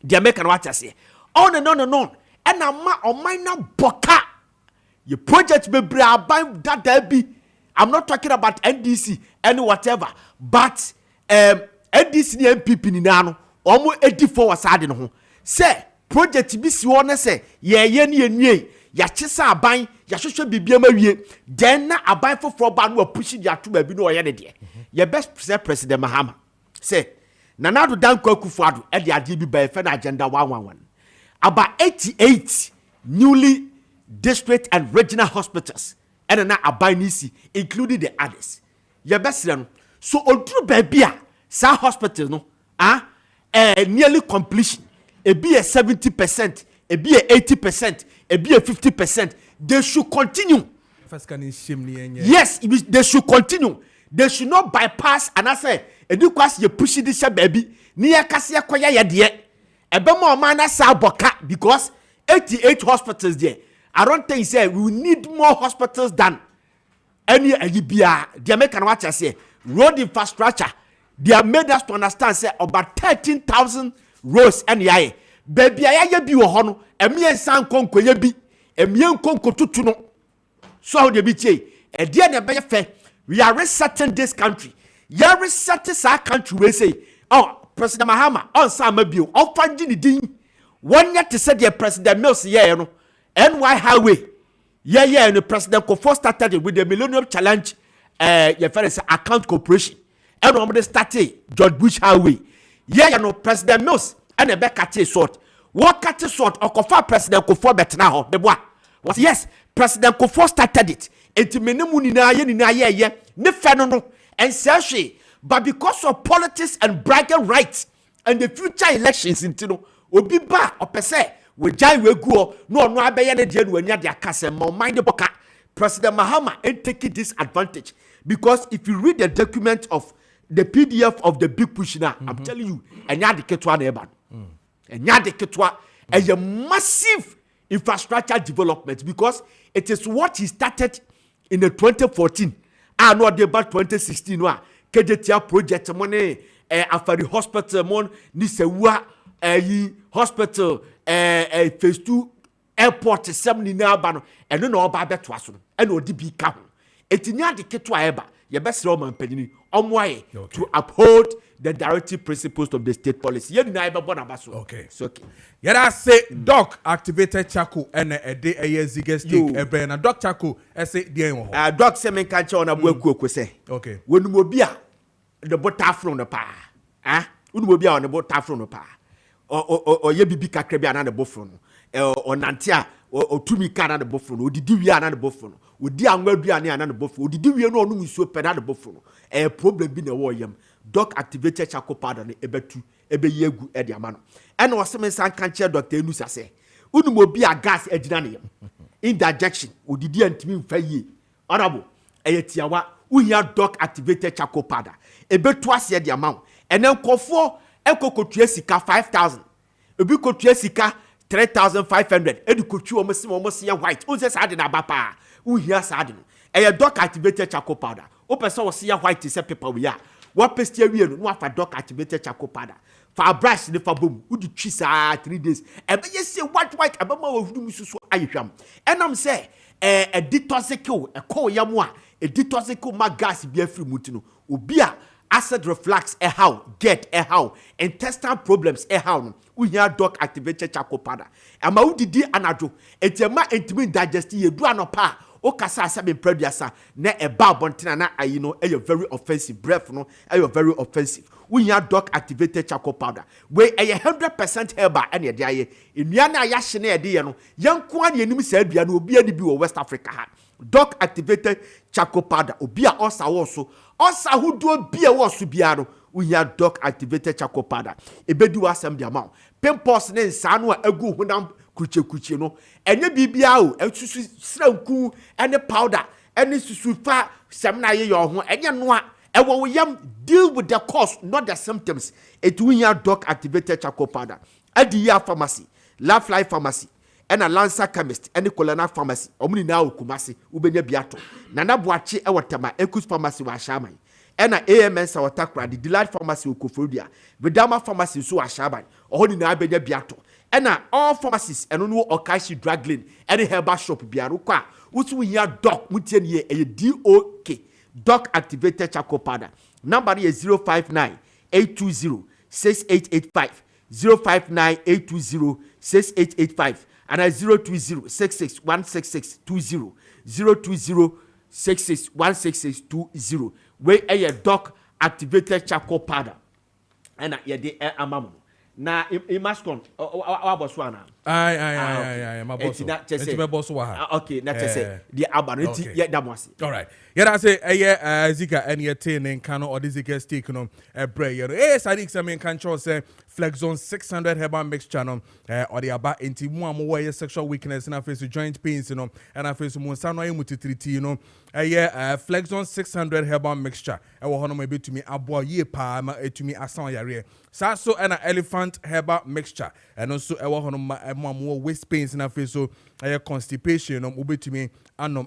the American what I say on and on and on and on minor boka your project be buy that there be. I'm not talking about NDC and whatever, but NDC ni MPP ni nano omo 84 wasade no ho say project bi si wona say ye ni enwie ya chisa aban ya hwehwe bibia mawie then na aban foforo ba no push dia to ba bi no oye ne de ye best president Mahama say Nanado Dankwah Kufuado e de ade bi ba fe na agenda 111 about 88 newly district and regional hospitals and na aban nisi including the others ye best no so oduru ba bia sa hospital no nearly completion a be a 70%, a be a 80%, a be a 50%. They should continue. Yes, they should continue. They should not bypass and I say, because you push this baby, near Cassia Koya yet. A bemo mana sa boka because 88 hospitals there. I don't think say we need more hospitals than any Libya. The American watch I say road infrastructure. They have made us to understand say about 13,000 roads and yae. Baby ayaye bi wo ho no, emi ensan konko ye bi, emi enkonko tutu no. So how they be che? E dia na be fe. We are resetting this country. You are resetting our country we say. Oh, President Mahama on sama bi o. Ofanji ni din. One year to say the President Mills ye no. NY Highway. Yeah, no President Kofo started with the Millennium Challenge your friend account corporation. And we started George Bush Highway. Yeah, no President Mills and a back at sort. What cut sort or Kofa President Kofo Betnaho, the boy. Was yes, President Kofo started it. It's Menemunina, ye, ne fenono, and Sashi. But because of politics and bragging rights and the future elections in Tino, will be back or per se, with Jai Wego, no, Abayana Jen when you're their castle, more mind the boca. President Mahama ain't taking this advantage. Because if you read the document of the PDF of the big push now, I'm telling you, and you the Ketwa neighbor, and you the Ketwa, and a massive infrastructure development because it is what he started in the 2014. I know about 2016. KJT project money, after the hospital, mon Nisewa, hospital, phase 2 airport, 70 now, and no about that was and ODB come. It's not the Ketwa ever. Your best Roman penny on way to uphold the directive principles of the state policy. You never bonabaso. Okay. So okay. Yeah, say Doc activated Chaco and a day a year ziggy stick. A brain a Doc Chaco. I say the Doc Semen catch on a work say. Okay. When we be the boat from the pa. When we be on the boat from the pa. Or ye be Caribbean and the buffon. Or Nantia. Or to me can the buffalo, or did you an buffalo, would dear well be an buffalo, did you know no so pen the buffalo? A problem being a warrior. Doc activated Chaco pardon a betu, a be ye good at the man. And was some san can't share Dr. Nusa say. Uno be a gas edinanium. Indigestion, or did you mean fair ye? Honorable, a tiawa, we are Doc activated Chaco pada. A bet twice the amount. And then call for Eco Cotriesica 5,000. A big Cotriesica 3,500. Educochu almost see a white. Who says I didn't abapa? Who here sadden? A Doc activated Chaco powder. Open so see a white is a paper we are. What pesterian, what for Doc activated Chaco powder? For a brush in the faboom, who did cheese 3 days? And yes, say white, a bummer of Dumisu Ayam. And I'm say a detoxico, a co yamwa, a detoxico magas be free mutino, ubia. Acid reflux, a how, get a how, intestinal problems, a how. We hear Doc activated Chaco powder. And my udidi anadro, it's a ma intimate digestive, you do no pa, o kasa sabi prediasa, ne a barbontina, you know, a very offensive breath, no, a very offensive. We hear Doc activated Chaco powder, where a 100% herba any day. In Yana Yashine, dear, young Kwan, you said, you will be any West Africa. Doc activated Chaco powder, Obia also. Also, who do be a was to be we have Doc activated Chaco powder. A bedu assembly amount. Pimpos ne sanwa egu hunam kuche no. And ye bibiao, and susu and the powder, and the susufa semna ye your home, and yanwa. And when we deal with the cause, not the symptoms. It we have Doc activated Chaco powder. At the year pharmacy, Life Life pharmacy. And a Lancer chemist, and the Colonna pharmacy, only now Kumasi, Ubenya Biato, Nana Boachi, our Tama, Ekus pharmacy was shaman. ɛna AMN sa watakra the Delight Pharmacy Okofrodia Vidama Pharmacy so Ashaban ɔhɔ ni na abɛnya biato ɛna all pharmacies ɛno no Okaishi Drug Lane ɛne herbal shop biaro kwa wotu hia doc mutie ne DOK doc activated charcoal powder number is 059 820 6885 059 820 6885 and 020 66 16620 020 66 16620 where a doc activated charcoal powder and ye de amamu na imaskon boss one I my boss my boss wa okay na say the abanity ye damwase all right yeah I say zika any tin and can or this zika steak no bre sadik some can show say Flexon 600 herbal mixture no or the aba enti mu amwo sexual weakness na face joint pains no and I face mu sa no ayemutitriti no Flexon 600 herbal mixture e wo hono ma betumi abo ye pa ma etumi asan yare sa so na elephant herbal mixture and also e wo hono ma amwo waist pains na face so constipation no betumi anom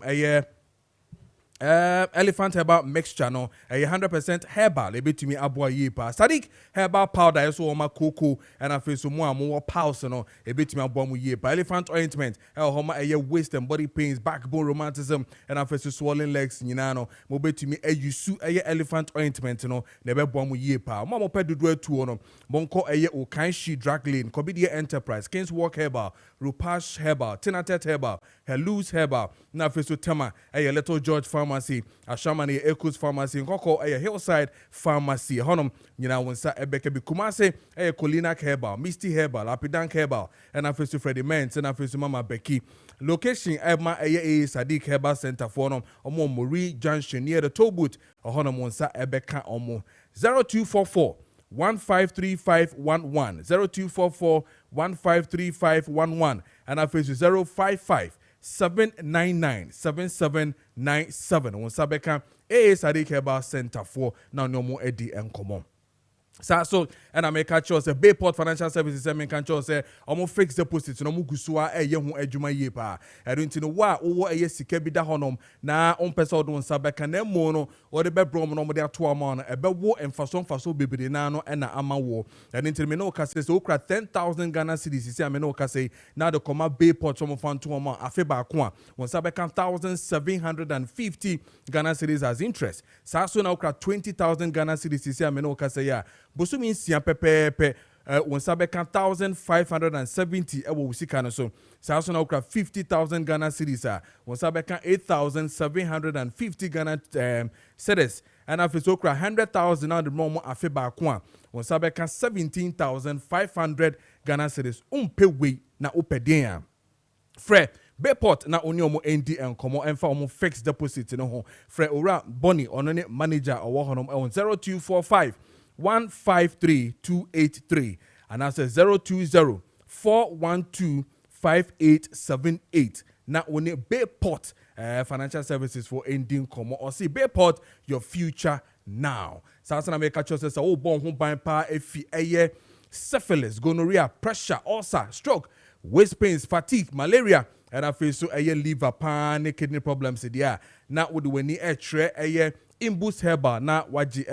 elephant herbal mixture no 100% herbal ebetumi aboa ye pa sadik herbal powder so ma cocoa and afi so mo amwo pulse no ebetumi aboa mu ye pa elephant ointment homa waist and body pains backbone rheumatism and afi so swollen legs nyina no mo betumi ayusu elephant ointment no na be boa mu ye pa mo pedudu atu no bonko Okanshi Drug Lane Kobidia Enterprise Kings Walk Herbal Rupash Herbal Tinatet Herbal Helus Herbal na afi so tema Little George Pharmacy, Ashamani Echoes Pharmacy, Nkoko, Hillside Pharmacy, Honum, Wonsa, Ebeke Bikumase, Colina Herbal, Misty Herbal, Lapidank Herbal, and I face to Freddie Mens, and I face to Mama Becky. Location, Emma Sadik Herbal Center for Omo Marie Junction near the toll booth, Honum Wonsa, Ebeka Omo 0244 153511 0244 153511 and I face to 055 799 7797 on Sabeka Sadik Herbal Center for now no more Eddie and Common. So and I make a choice Bayport Financial Services I make a choice almost fix deposits no mugusua yehu adwuma ye pa erunti no wa wo sika bi da honom na on pesa odon sabeka na mo no o de bebrom no mo de ato ama no ebe wo emfaso bebere na no na ama wo erunti me no ka say so okra 10,000 Ghana cedis see me no ka say na de koma Bayport so mo fan to ama afe ba ko a won sabeka 1,750 Ghana cedis as interest so na okra 20,000 Ghana cedis see me no ka say ya Bosumi nsia pepepe wonsa beka 1,570 ewo usika no so sa so na okra 50,000 Ghana cedis wonsa beka 8,750 Ghana cedis and afi so okra 100,000 na de mo afi ba ko a wonsa beka 17,500 Ghana cedis umpe we na opeden a Fre Bayport na oni omo ND enkomo emfa omo fixed deposit no ho Fre ora Bonnie ono ne manager owo honom 0245 153283 and I say 020 412 5878 na only Bayport Financial Services for ending komo or see Bayport your future now. Sasa na make a choice say oh bon ho ban pa efi syphilis, gonorrhea, pressure, ulcer, stroke, waist pains, fatigue, malaria and I feel so liver pan kidney problems there. Na would when ni tre Imbus Herbal na waji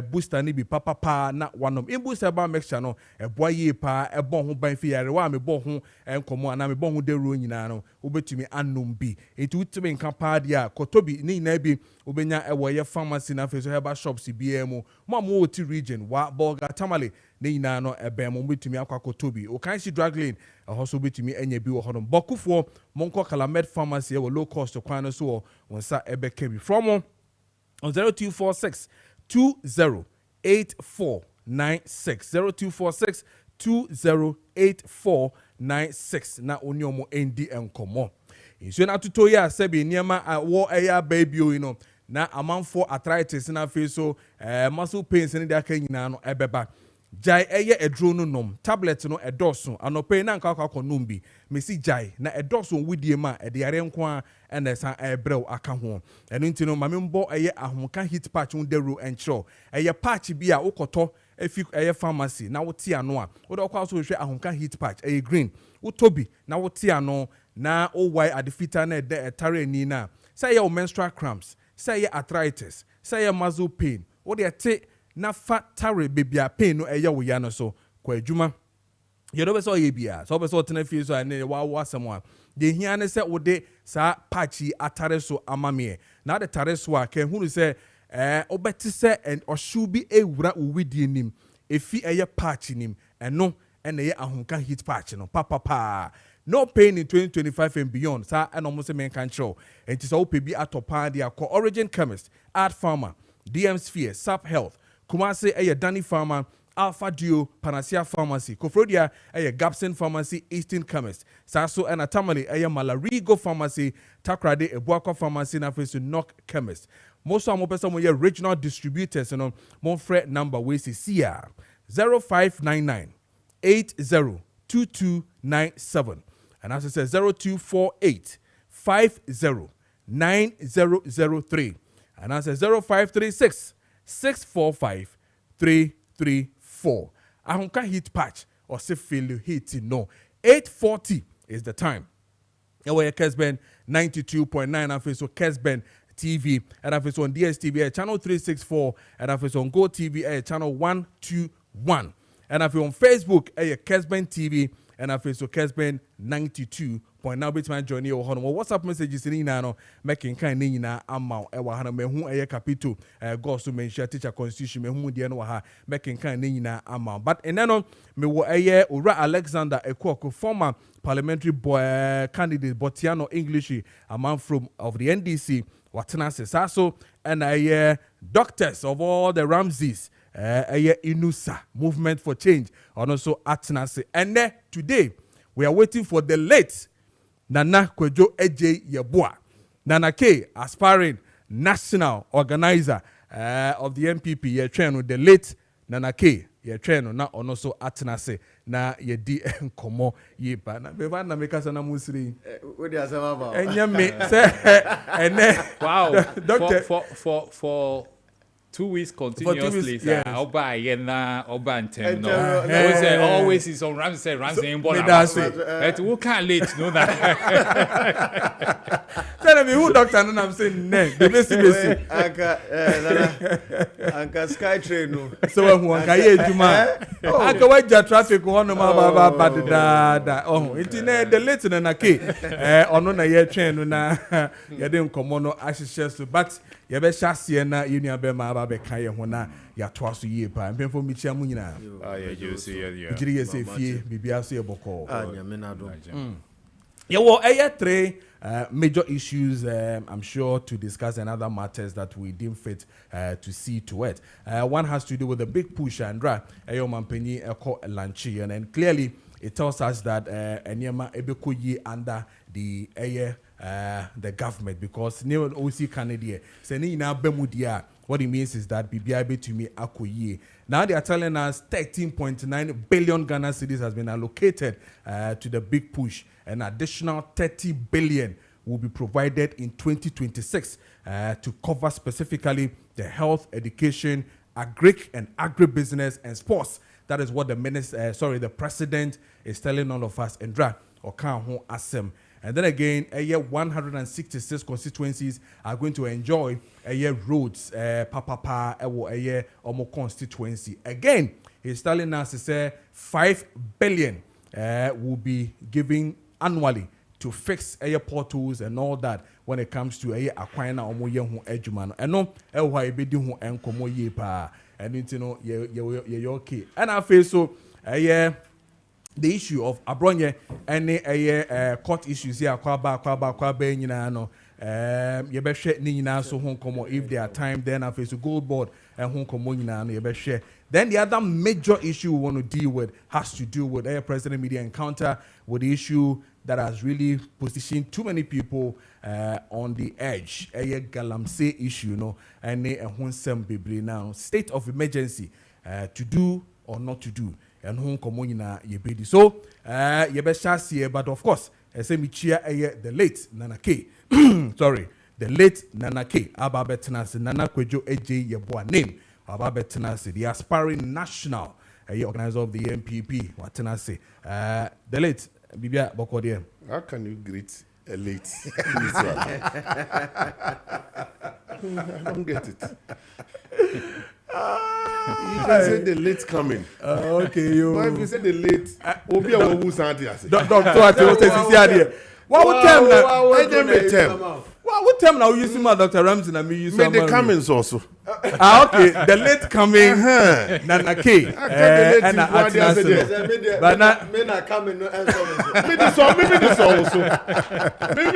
booster ni bi papa na wanom Imbus Herbal mixture no boy ye pa bon ho ban fi yare wa me bon ho enkomo na me bon ho de ro nyina no obetumi anom bi etu utime nka pa dia kotobi ni na bi obenya ye pharmacy na fe so herbal shops bi mu mo oti region wa Bolga Tamale ni nyina no ebe mo betumi akwa kotobi Okanshi Drug Lane ahoso betumi enya bi wo hodom bokufo monko Kalamed Pharmacy we low cost kwan no so wonsa ebe kebi from on 0246 208496 0246 208496 na onyomo ND enkomo inso na tuto ya sebi niema wo eya baby o you na amanfo arthritis na face so muscle pains ni da kan nyina no ebeba jai edro no nom tablet no edoso anope na nka akwa nom bi mesi jai na edoso widie ma ediare nko a ena san ebrew aka ho eno ntino mame mbo ahomka hit patch on dero enchro patch bi a ukoto efi pharmacy na wote ano a wo de kwa so hwe ahomka hit patch green utobi na wote ano na o why adifita na de etare ni na say menstrual cramps say arthritis say a muscle pain what they take na fat tare baby pain no eya wo ya no so kwa adwuma you know be so ye bia so be so tena fie so ane wa someone de hia ne se wo de sa patchi atare so amame na de tare so a kan hunu se obeti se and oshu bi ewura uwidi nim efi eye patch nim eno ene ye ahonka hit patch no papa no pain in 2025 and beyond sa eno mo se men kan show enti so pe bi atopa dia ko Origin Chemist, Art Pharma, DM Sphere, Sap Health, Kumasi eye Danny Pharma, Alpha Duo, Panacea Pharmacy, Kofrodia eye Gapson Pharmacy, Eastern Chemist, Saso and Atamale eye Malarigo Pharmacy, Takrade Ebuako Pharmacy na face Knock Chemist. Most of our person we regional distributors and more fret number we see 0599 802297 and as I said 0248 509003 and as I said 0536 645 334. Ahonka heat patch or say feel heat no 8:40 is the time. Ewe Kessben 92.9 and so Kessben TV and if it's on DSTV channel 364 and if it's on Go TV channel 121 and if you're on Facebook Kessben TV and if it's on Kessben 92 point now between journey or WhatsApp messages in no making kind nina amount hana mehu capital go so mention teacher constitution mehu de no ha making kind nina amount but and then me wo Ura Alexander Ekoko former parliamentary boy candidate Botiano English a man from of the NDC watena se saso and doctors of all the Ramses Inusa movement for change and also atena and today we are waiting for the late Nana Kojo Eje Yeboah. Nana K, aspiring national organizer of the MPP, ye train the late Nana K, ye train na onoso atenase na ye di enkomo ye pa na be na make us na musiri. What do you say about? Enya me say ene wow. Doctor for 2 weeks continuously, yes. Oba Yena, Oba and Tem. Always is on Ramsey in Bola. But who can't late know that? Tell me who doctor and I'm saying ne. The best. Anka Sky Train no. So who anka ye juma. Anka waja traffic ho no ma ba da. Oh, enti ne the late na ke. Ono na ye train no na ye de nkomo no ahihye so but ye be hyasie na yenu abe ma ba be kan ye ho na ya to aso ye pa. Mpemfo mi chia mu nyina. Ah yeah, you see yeah. Jiri ye se fie bibia so ye boko. Ah, nyame na do. Yeah, well, three major issues, I'm sure, to discuss and other matters that we deem fit to see to it. One has to do with the big push, Andra, Mampeni, Eko Lanchi, and clearly it tells us that Enyema Ebekuyi under the government because New OC Canada, Senina Bemudia. What it means is that BBIB to me Akoye. Now they are telling us 13.9 billion Ghana cedis has been allocated to the big push. An additional 30 billion will be provided in 2026 to cover specifically the health, education, agric and agribusiness and sports. That is what the president is telling all of us. Endra Okanho Asem. And then again, 166 constituencies are going to enjoy roads, Omo constituency. Again, he's telling us to say 5 billion will be given annually to fix portals and all that when it comes to Aquina Omo Yehu Ejumano. And no, be do enkomo ye pa. And you know, ye okay. And I feel so, the issue of Abronye any court issues here kwaba nyina no ye be hwe ni nyina so ho komo if there are time then I face to gold board and ho komo nyina no ye be hwe. Then the other major issue we want to deal with has to do with president media encounter with the issue that has really positioned too many people on the edge. Galamsey issue no and ehonsem bebre now state of emergency to do or not to do. And home communina ye bedi. So ye be here, but of course, say me chia the late Nana K. Sorry, the late Nana K. Ababetanasi Nana Kojo Eje Yeboah name. Ababetanasi, the aspiring national organizer of the MPP. Watanasi. The late Bibia Bokodie. How can you greet a late? I don't get it. You can say the late coming. Okay, you. But if you say the late, Obi a wo santi ase. Don't what you say sisi ade. What would tell now? I dem me term. What would tell now? You see my Dr. Ramsey and me use Me the comings also. Okay, the late coming Nana K. And but not me na coming no answer. Maybe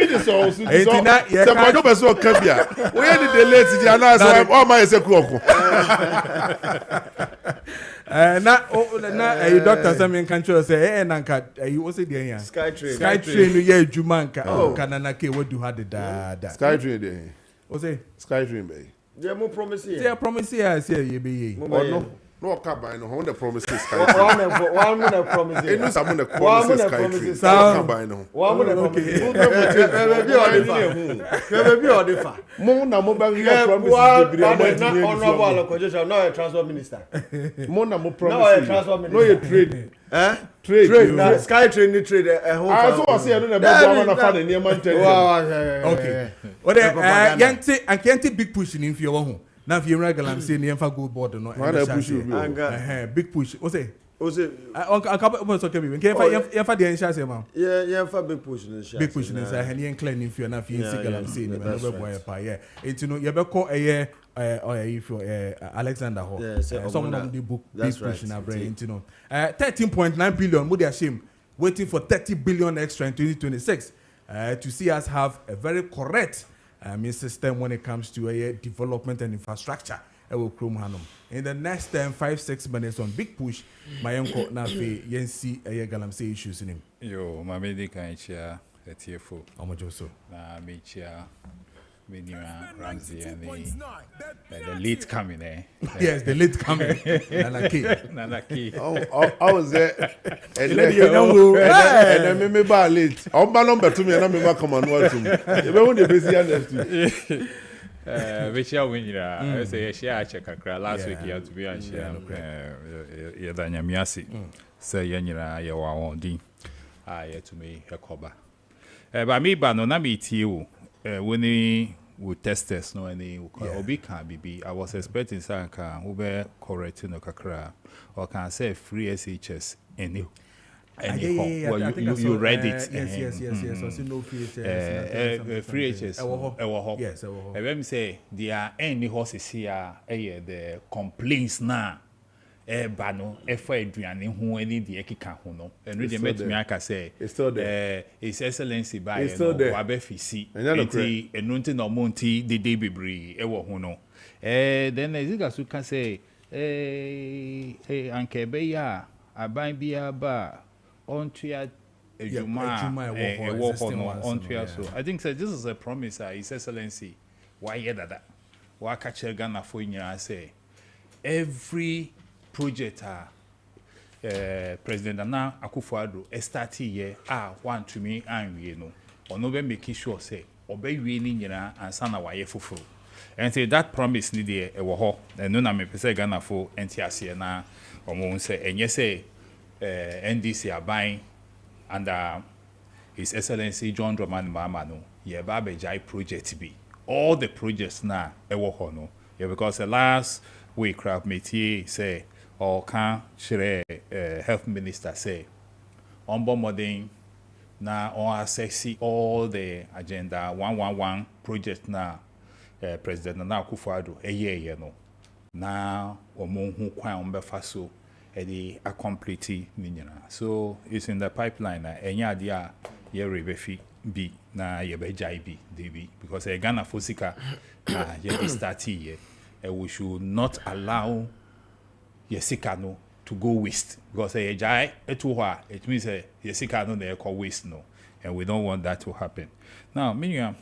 this also. yeah. The Kojo person come here. Where did the late the announce all my say kroko. Na doctor Samuel Kancho say nanka you also dey here. Skytrain you adwuma nka Nana K what do had the da. Skytrain dey. O say Skytrain be. They mo promise here. Say promise here say you be ye. No ka no the promise Skytrain. One minute promise. Enu samu na promise Skytrain. Ka buy no. One minute promise. Be odifa. Mo na mo ba here promise be be na honorable Kojo no transport minister. Mo na mo promise. No transport minister. No you trade. Trade. Na Skytrain ni trade I so say no na be na fa na near man tell. Okay. What yanti big push in if you want. Now if you regular I'm saying you gold board no. Big push. What say? A couple of okay me. Can you fa the insha say ma? Yeah, fa big push in insha. Big push in insha. Hen yen clean if you na fi sigal I'm saying no be boy pa yeah. It you know you be call if you Alexander Hall. Someone of the book big push in our brain you know. 13.9 billion would they shame waiting for 30 billion extra in 2026 to see us have a very correct system when it comes to development and infrastructure. In the next 5-6 minutes on Big Push, my uncle Nafi Yensi Galamsey issues in him. Yo, my medical chair at TFO. How much also? Me chair, Ramsey and the late coming, eh? Yes, the late coming. Nana Key. I was there. And then me ba late. I'm ba number to me and me come and watch him. You want the busy and Which year when I say share check last week you had to be on share. Yeah, Danya Miasi. Say Yanira, you are on D. I to me a cover. But me, but no, me tiu. When he would test us, no, any obi can be. I was expecting some can who be correct no kakra or can say free SHS any. Well, you read it. Yes. I see no free HS. Free HS. Yes, let me say there are any horses here. The complaints now. Bano, for Adrian, who any the Ekika Hono, and really met me. I can say it's still there. His Excellency by it's still there. Wabefisi, and Nunti no Monty, the Debibri, Ewa Hono. Then as you can say, Anke Beya, a bind be a bar, on to Juma, a walk on to so. I think this is a promise, His Excellency. Why that? Why catch a gun for you? I say every project President Nana Akufo-Addo started here want to me and we know or no be making sure say obey we ni nyina ansa na waye foforo and say that promise ni dey e wo ho and no na me pese Ghana fo entiase na omo say enye say NDC aban under His Excellency John Dramani Mahama no ye ba bejai project be all the projects na e wo ho no yeah because the last week crowd meeting say or can share health minister say on modern now on access all the agenda 111 project now President Nana Akufo-Addo year no now omo hu kwan on befa so e a complete ninyana so it's in the pipeline na enya ade a ye rebefi bi na ye bejai bi debi because Ghana fosika na ye start here we should not allow Yesika no to go waste because it means Yesika no they call waste no, and we don't want that to happen. Now, Miriam,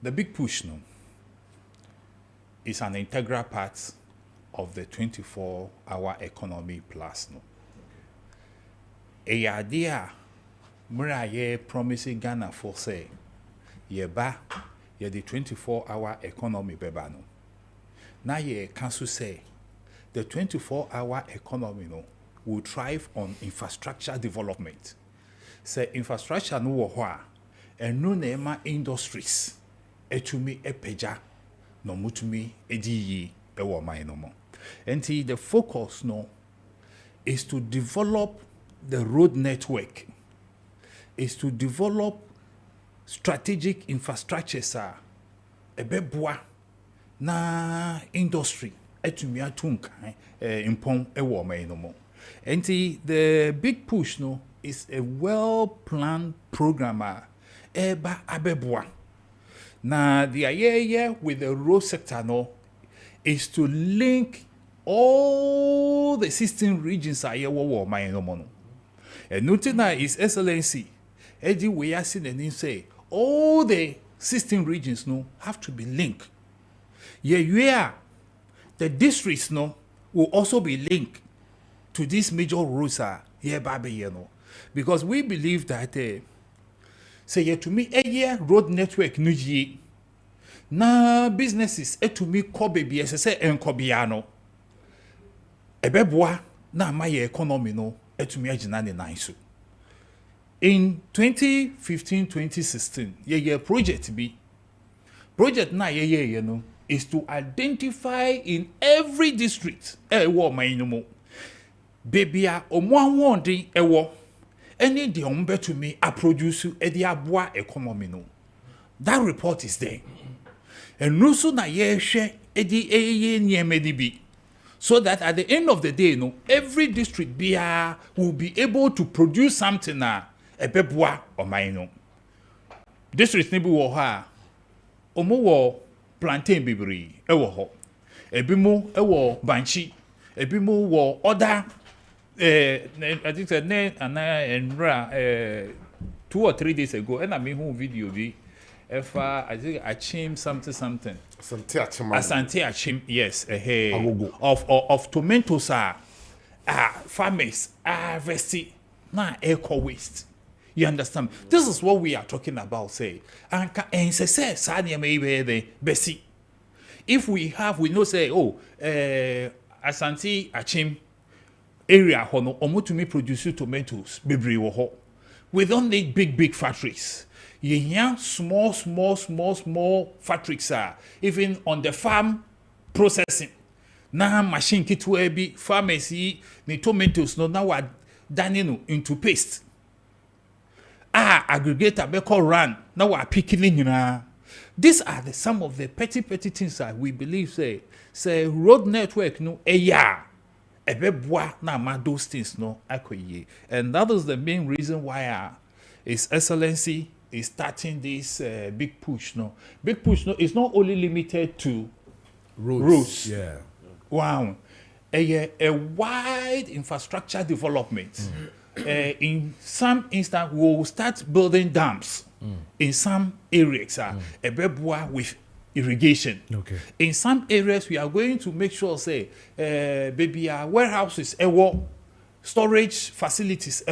the big push no is an integral part of the 24-hour economy plus no. A idea, Muraye promising Ghana for say, yeba ye the 24-hour economy beba no. Now ye council say the 24-hour economy no will thrive on infrastructure development. Say infrastructure no wa and no nema industries etumi epeja no mutumi ediyi ewo man no mo. And the focus no is to develop the road network, is to develop strategic infrastructures ebeboa na industry etumi atunkan impon ewo man no mo. And the big push no is a well-planned program eba abeboa. Now the idea with the road sector no is to link all the 16 regions are here wo man no mo. And nothing that is excellency. Eddie we are seeing and say all the 16 regions no have to be linked. Yeah, the districts no will also be linked to these major roads here baby you know. Because we believe that say to me a year road network no ye na businesses to me ko baby say enkobiano ebeboa na my economy no to me agina ne nice. In 2015-2016 yeah project na yeah you know is to identify in every district wo man no mo baby omo din ewo any the to me a produce the aboa economy no. That report is there. And no so na ye share edi be so that at the end of the day no every district will be able to produce something na ebeboa o man no. District ni bi wo ha omo wo plantain bibiri ewo ho. Ebi mo ewo banchi, ebi mo wo other I think said and 2 or 3 days ago, and I mean who video be if I think I chim something. Asante Achim, yes, of tomatoes farmers harvesting na eco waste. You understand? This is what we are talking about, say. And say Sanya maybe the besi. If we know say, Asante Achim area hono omotumi produce tomatoes bebre wo ho. We don't need big factories. You small factories even on the farm processing. Na machine kitwe bi pharmacy ni tomatoes no now are done into paste. Aggregator be call run now are picking nyina. These are some of the petty things that we believe say road network no ebeboa na ma those things no akoye. And that is the main reason why His Excellency is starting this big push no. Big push no is not only limited to roads. Yeah. Wow. A wide infrastructure development. In some instance we'll start building dams in some areas ebeboa with irrigation. Okay. In some areas we are going to make sure say baby warehouses storage facilities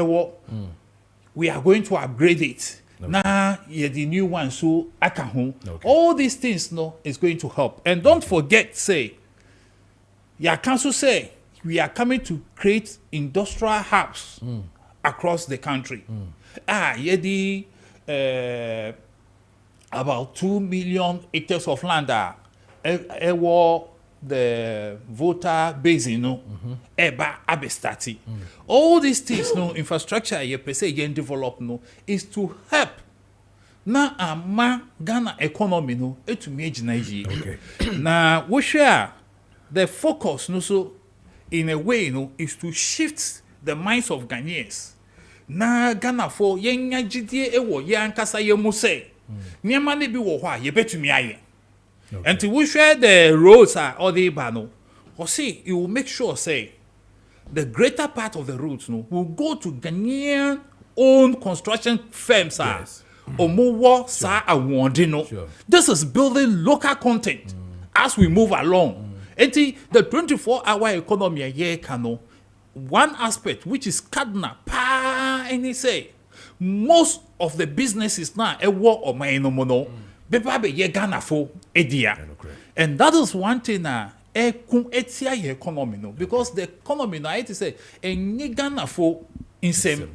we are going to upgrade it. Okay. Now the new one so akahu. Okay. All these things no is going to help. And don't forget say council say we are coming to create industrial hubs across the country. About 2 million hectares of land the voter basin eba abestati. All these things no infrastructure you per se develop no is to help na ama Ghana economy no etumi agina yi. Okay. Na we share the focus no so in a way no is to shift the minds of Ghanaians. Na Ghana for yenya jidie ewo ye ankasa ye mu say niema ne bi wo ho a ye betumi aye. And to we share the roads or the bano or see you will make sure say the greater part of the roads no will go to Ghanaian owned construction firms omowo sa awonde no. This is building local content as we move along. And the 24-hour economy here can one aspect which is cardinal and say most of the businesses now or my no Ghana for edia. And that is one thing economy no because the economy now it say Ghana for insane.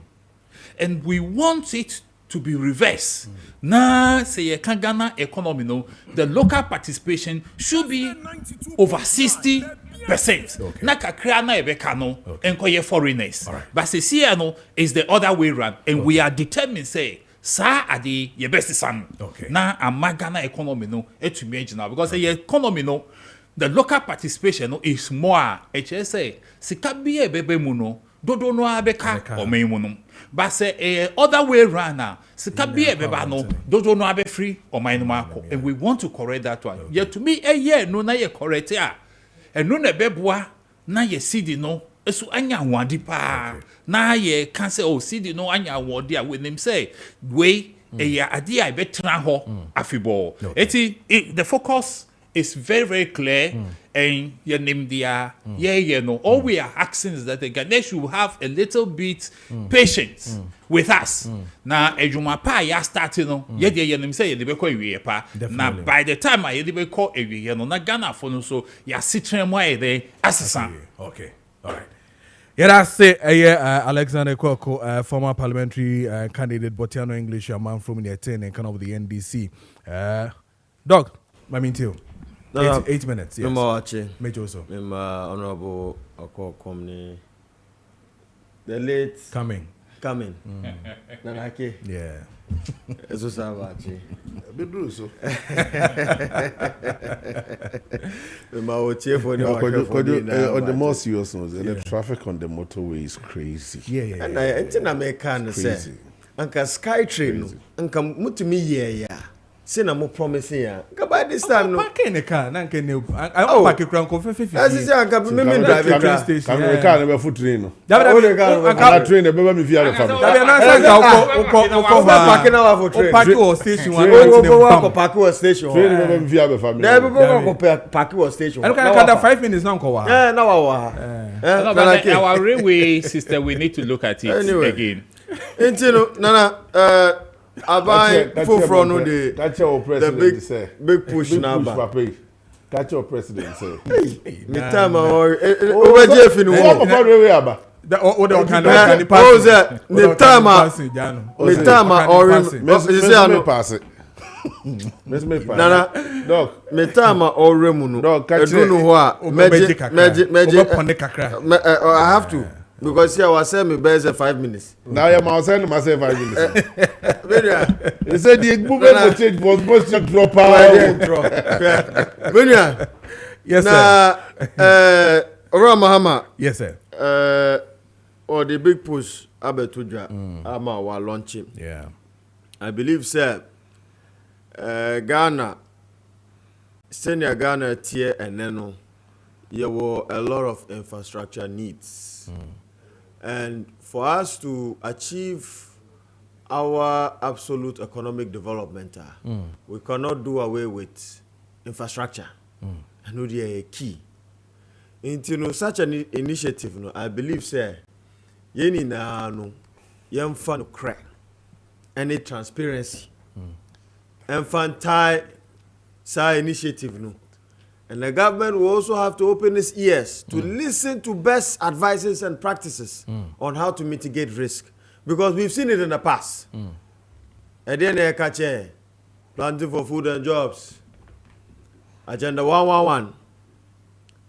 And we want it to be reversed. Now, say Ghana economy, no, the local participation should be over 60%. Na kakra na ebeka no, enkoye foreigners. But say here no is the other way round, and we are determined say. Sa ade ye best son. Na Ghana economy no etumi agina because the economy no the local participation no is more HSA sika bia bebe mu no dodo no abeka omen mu no but say other way round now sika bia beba no dodo no abe free oman no mako and we want to correct that one. Yet to me year no na ye correct a and no na beboa na ye CD no esu anya wadi pa na ye can say oh see no anya wadi with him say we ade I betra ho afibo the focus is very clear and your name there no all we are asking is that the Ghanaians should have a little bit patience with us na ejuma pa ya start no ye de ye name say ye de be ko ewie pa na by the time I de be ko ewie no na Ghana for no so ya sitren mo e de asesa. Okay, all right. Yeah, that's it. Alexander Kwako, former parliamentary candidate, Botiano English, a man from the 10 and kind of the NDC. Dog, I mean, too. 8 minutes. Yes. Maakye. Major so. Honorable Akko Komni. The late Coming. Nanake. Yeah. Eso Savachi. Bedru so. Maakye for on the more serious note, the traffic on the motorway is crazy. Yeah. And I can say, Anka Skytrain, Anka Mutumi ye. Say na mo promising ya. By this time no. Park in the car, na nke ne. I park the car for 50. As is Anka me drive car. Station. Can we car never foot train no. That train never me via the family. That na say go park na for train. Park your station one. Go park your station. Train never me via the family. There go park your station. And can that 5 minutes now ko wa. Na wa. Our railway system we need to look at it again. Intino nana Abai Fofro no the big push now. Catch your president say. Me time over Jeff no. What railway aba? The kind of the time or pass it. Nana Dog. me time or remu no. Catch I have to. Because here I was saying me best 5 minutes. Now I'm saying myself 5 minutes. They said the movement will change was supposed to drop out. Yes, sir. Ora Mahama. Yes, sir. Or the big push Abetudra Ama wa launching. Yeah. I believe sir Ghana senior Ghana tier and then there were a lot of infrastructure needs. And for us to achieve our absolute economic development, we cannot do away with infrastructure. And they are key. Into such an initiative, I believe, sir, yeni na no yemfa no crack any transparency. Infantile initiative no. And the government will also have to open its ears to listen to best advices and practices on how to mitigate risk. Because we've seen it in the past. And then they catch planting for food and jobs. Agenda 111.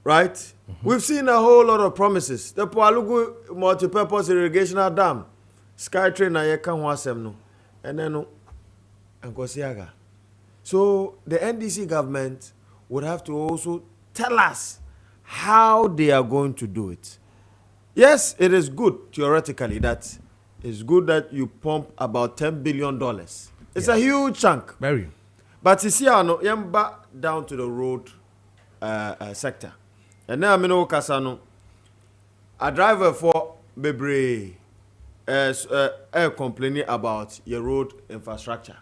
Right? We've seen a whole lot of promises. The Pualugu multi-purpose irrigational dam. Skytrain na yeka wasem no. And then no. Nkosiaga. So the NDC government would have to also tell us how they are going to do it. Yes, it is good, theoretically, that it's good that you pump about $10 billion. It's a huge chunk. Very. But you see, yamba down to the road sector. And then I mean, Kasano, a driver for Bebre complaining about your road infrastructure.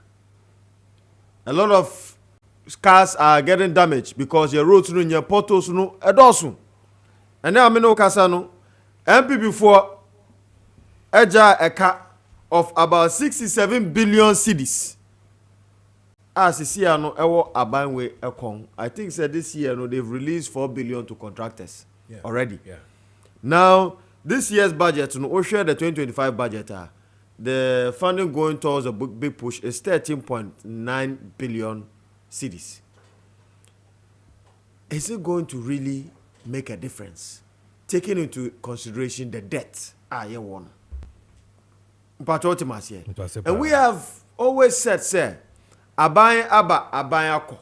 A lot of cars are getting damaged because your roads and your portals no edosun. And now I mean Kasano MP before Eja Eka of about 67 billion cedis. As you see, ewo abanwe ekon. I think said this year they've released 4 billion to contractors already. Yeah. Now this year's budget, share the 2025 budget. the funding going towards a big push is 13.9 billion cedis. Is it going to really make a difference, taking into consideration the debt? You want. And we have always said, sir, abayan aba abayan ako.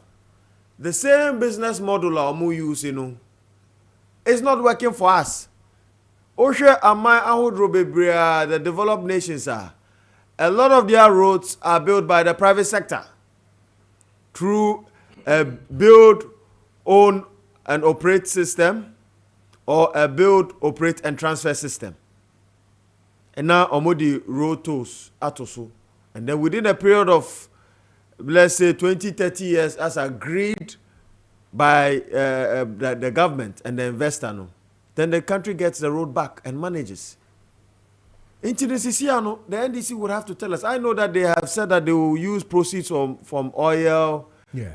The same business model we use, it's not working for us. Oshe amai ahodro bebrea, the developed nations are. A lot of their roads are built by the private sector through a build, own, and operate system, or a build, operate, and transfer system. And now omodi road tolls atoso. And then within a period of, let's say, 20-30 years, as agreed by the government and the investor, then the country gets the road back and manages. Into the CCR, the NDC would have to tell us. I know that they have said that they will use proceeds from oil,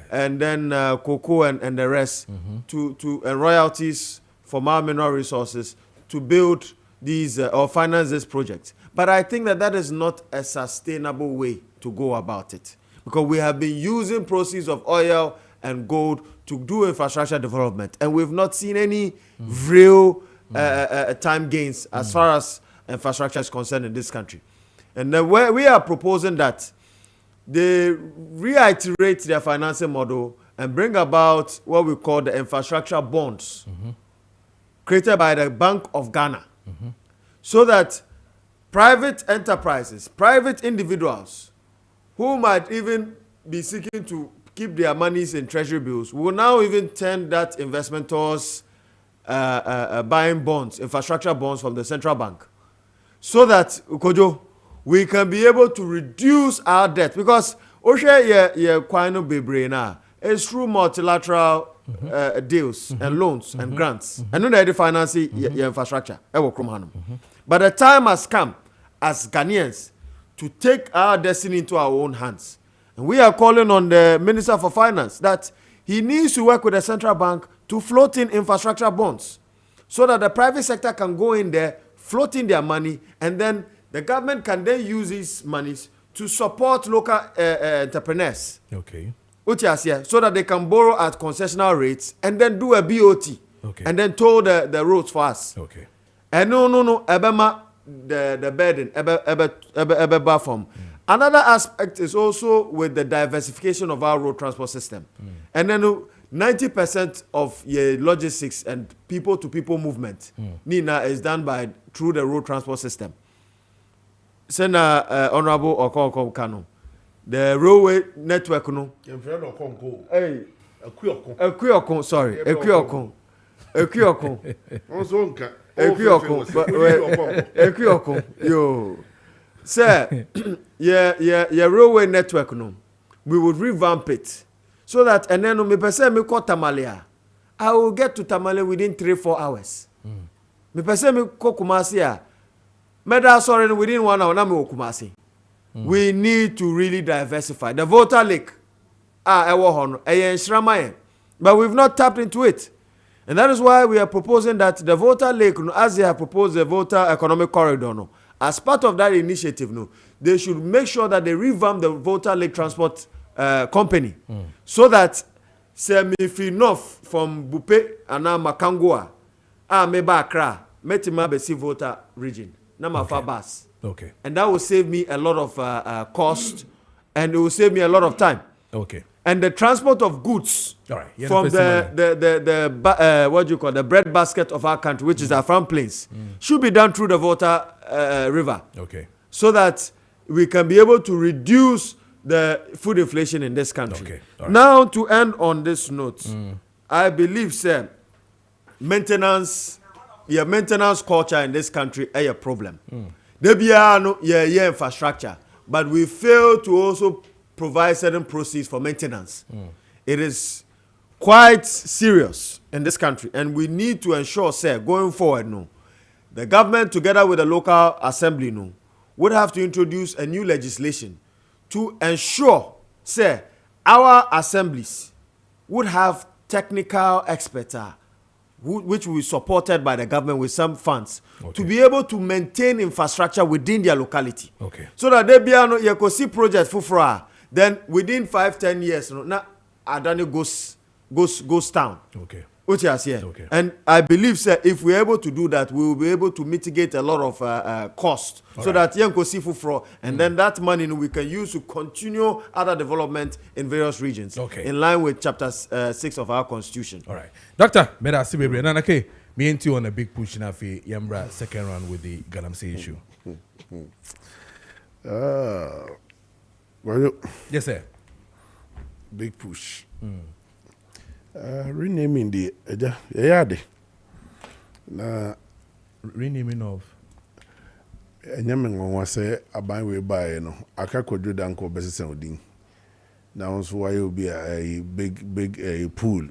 and then cocoa and the rest, to and royalties from our mineral resources to build these or finance this project. But I think that is not a sustainable way to go about it, because we have been using proceeds of oil and gold to do infrastructure development, and we've not seen any real time gains as far as infrastructure is concerned in this country. And then we are proposing that they reiterate their financing model and bring about what we call the infrastructure bonds created by the Bank of Ghana, so that private enterprises, private individuals who might even be seeking to keep their monies in treasury bills will now even turn that investment towards buying bonds, infrastructure bonds from the central bank, so that, Kojo, we can be able to reduce our debt. Because it's through multilateral deals and loans and grants. And then they finance your infrastructure. But the time has come as Ghanaians to take our destiny into our own hands. And we are calling on the Minister for Finance that he needs to work with the central bank to float in infrastructure bonds, so that the private sector can go in there, float in their money, and then the government can then use these monies to support local entrepreneurs. Okay. So that they can borrow at concessional rates and then do a BOT. Okay. And then tow the roads for us. Okay. And no, ebema the burden, ebe form. Another aspect is also with the diversification of our road transport system. And then 90% of your logistics and people-to-people movement Nina is done through the road transport system. Senator Honorable Okonkwo Kano, the railway network no. Hey, Ekuyokon, sorry, Ekuyokon. Ekuyokon, yo. Sir, your railway network no, we would revamp it so that, and then me person me call Tamale, I will get to Tamale within 3-4 hours. Me person me call Kumasi, Meda sorry within 1 hour na me Kumasi. We need to really diversify. The Volta Lake, but we've not tapped into it. And that is why we are proposing that the Volta Lake, as they have proposed the Volta Economic Corridor, as part of that initiative, they should make sure that they revamp the Volta Lake Transport Company, so that if enough from Bupe and Makangua, Meba Accra, Metima Besi Volta region, Namafa Bas. Okay. And that will save me a lot of cost, and it will save me a lot of time. Okay. And the transport of goods from the bread basket of our country, which is our farm plains, should be done through the Volta River. Okay. So that we can be able to reduce the food inflation in this country. Okay. Now, to end on this note, I believe, sir, maintenance culture in this country is a problem. There be infrastructure, but we fail to also provide certain proceeds for maintenance. It is quite serious in this country, and we need to ensure, sir, going forward, the government together with the local assembly, would have to introduce a new legislation to ensure, sir, our assemblies would have technical experts which will be supported by the government with some funds, to be able to maintain infrastructure within their locality. Okay. So that they be able to see project for then within 5-10 years, now Adani goes down. Okay. Which is here. Okay. And I believe, sir, if we're able to do that, we will be able to mitigate a lot of cost. So that Yanko Sifu Fro, and then that money we can use to continue other development in various regions. Okay. In line with chapter 6 of our constitution. All right. Doctor, Meda Sibebre, Nanake, me and you on a big push in Afi Yambra second round with the Galamsey issue. Well, Yes, sir. big push. Renaming the yard. Na Renaming of enyame nwa say aban we buy no aka Kojo Dankwah bese odin. Now so why you be a big pool.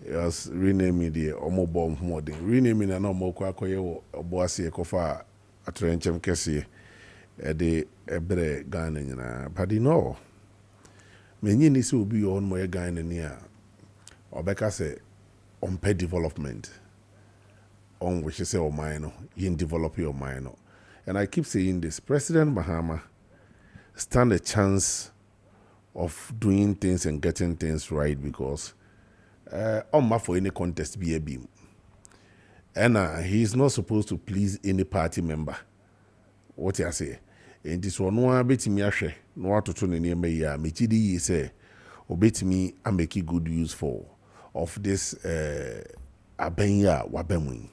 Yes, renaming the omo bomb modern. Renaming na omo kwa akoye wo oboase ekofa atrenchem kese e de ebre Ghana nyina. But no. Menyi ni se obi yo on mo Ghana ni a obeka say on pay development on which say o mine you develop your mind. And I keep saying this, President Mahama stand a chance of doing things and getting things right because on my for any contest be a beam. And he is not supposed to please any party member. What I say? And this one no bit me ahwe no atoto ne ne me ya me chidi yi say obet me I make good use for of this abenya wabemu.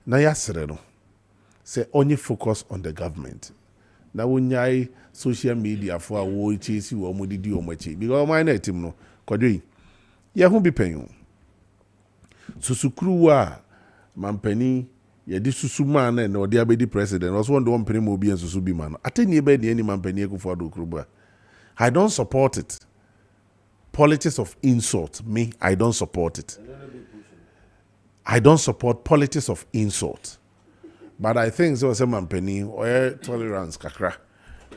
Na yasere no say only focus on the government. Na wonyai social media for a wo chesi wo modidi o machi because my na team no kodwe ye ho bi penyo susukuru a mampani ye di susu man na odi abedi president was one the one penny mo bi en susu bi man ateni be ni mampani ekufo do kuruba. I don't support it. Politics of insult, me, I don't support it. I don't support politics of insult. But I think so some mampani or tolerance kakra.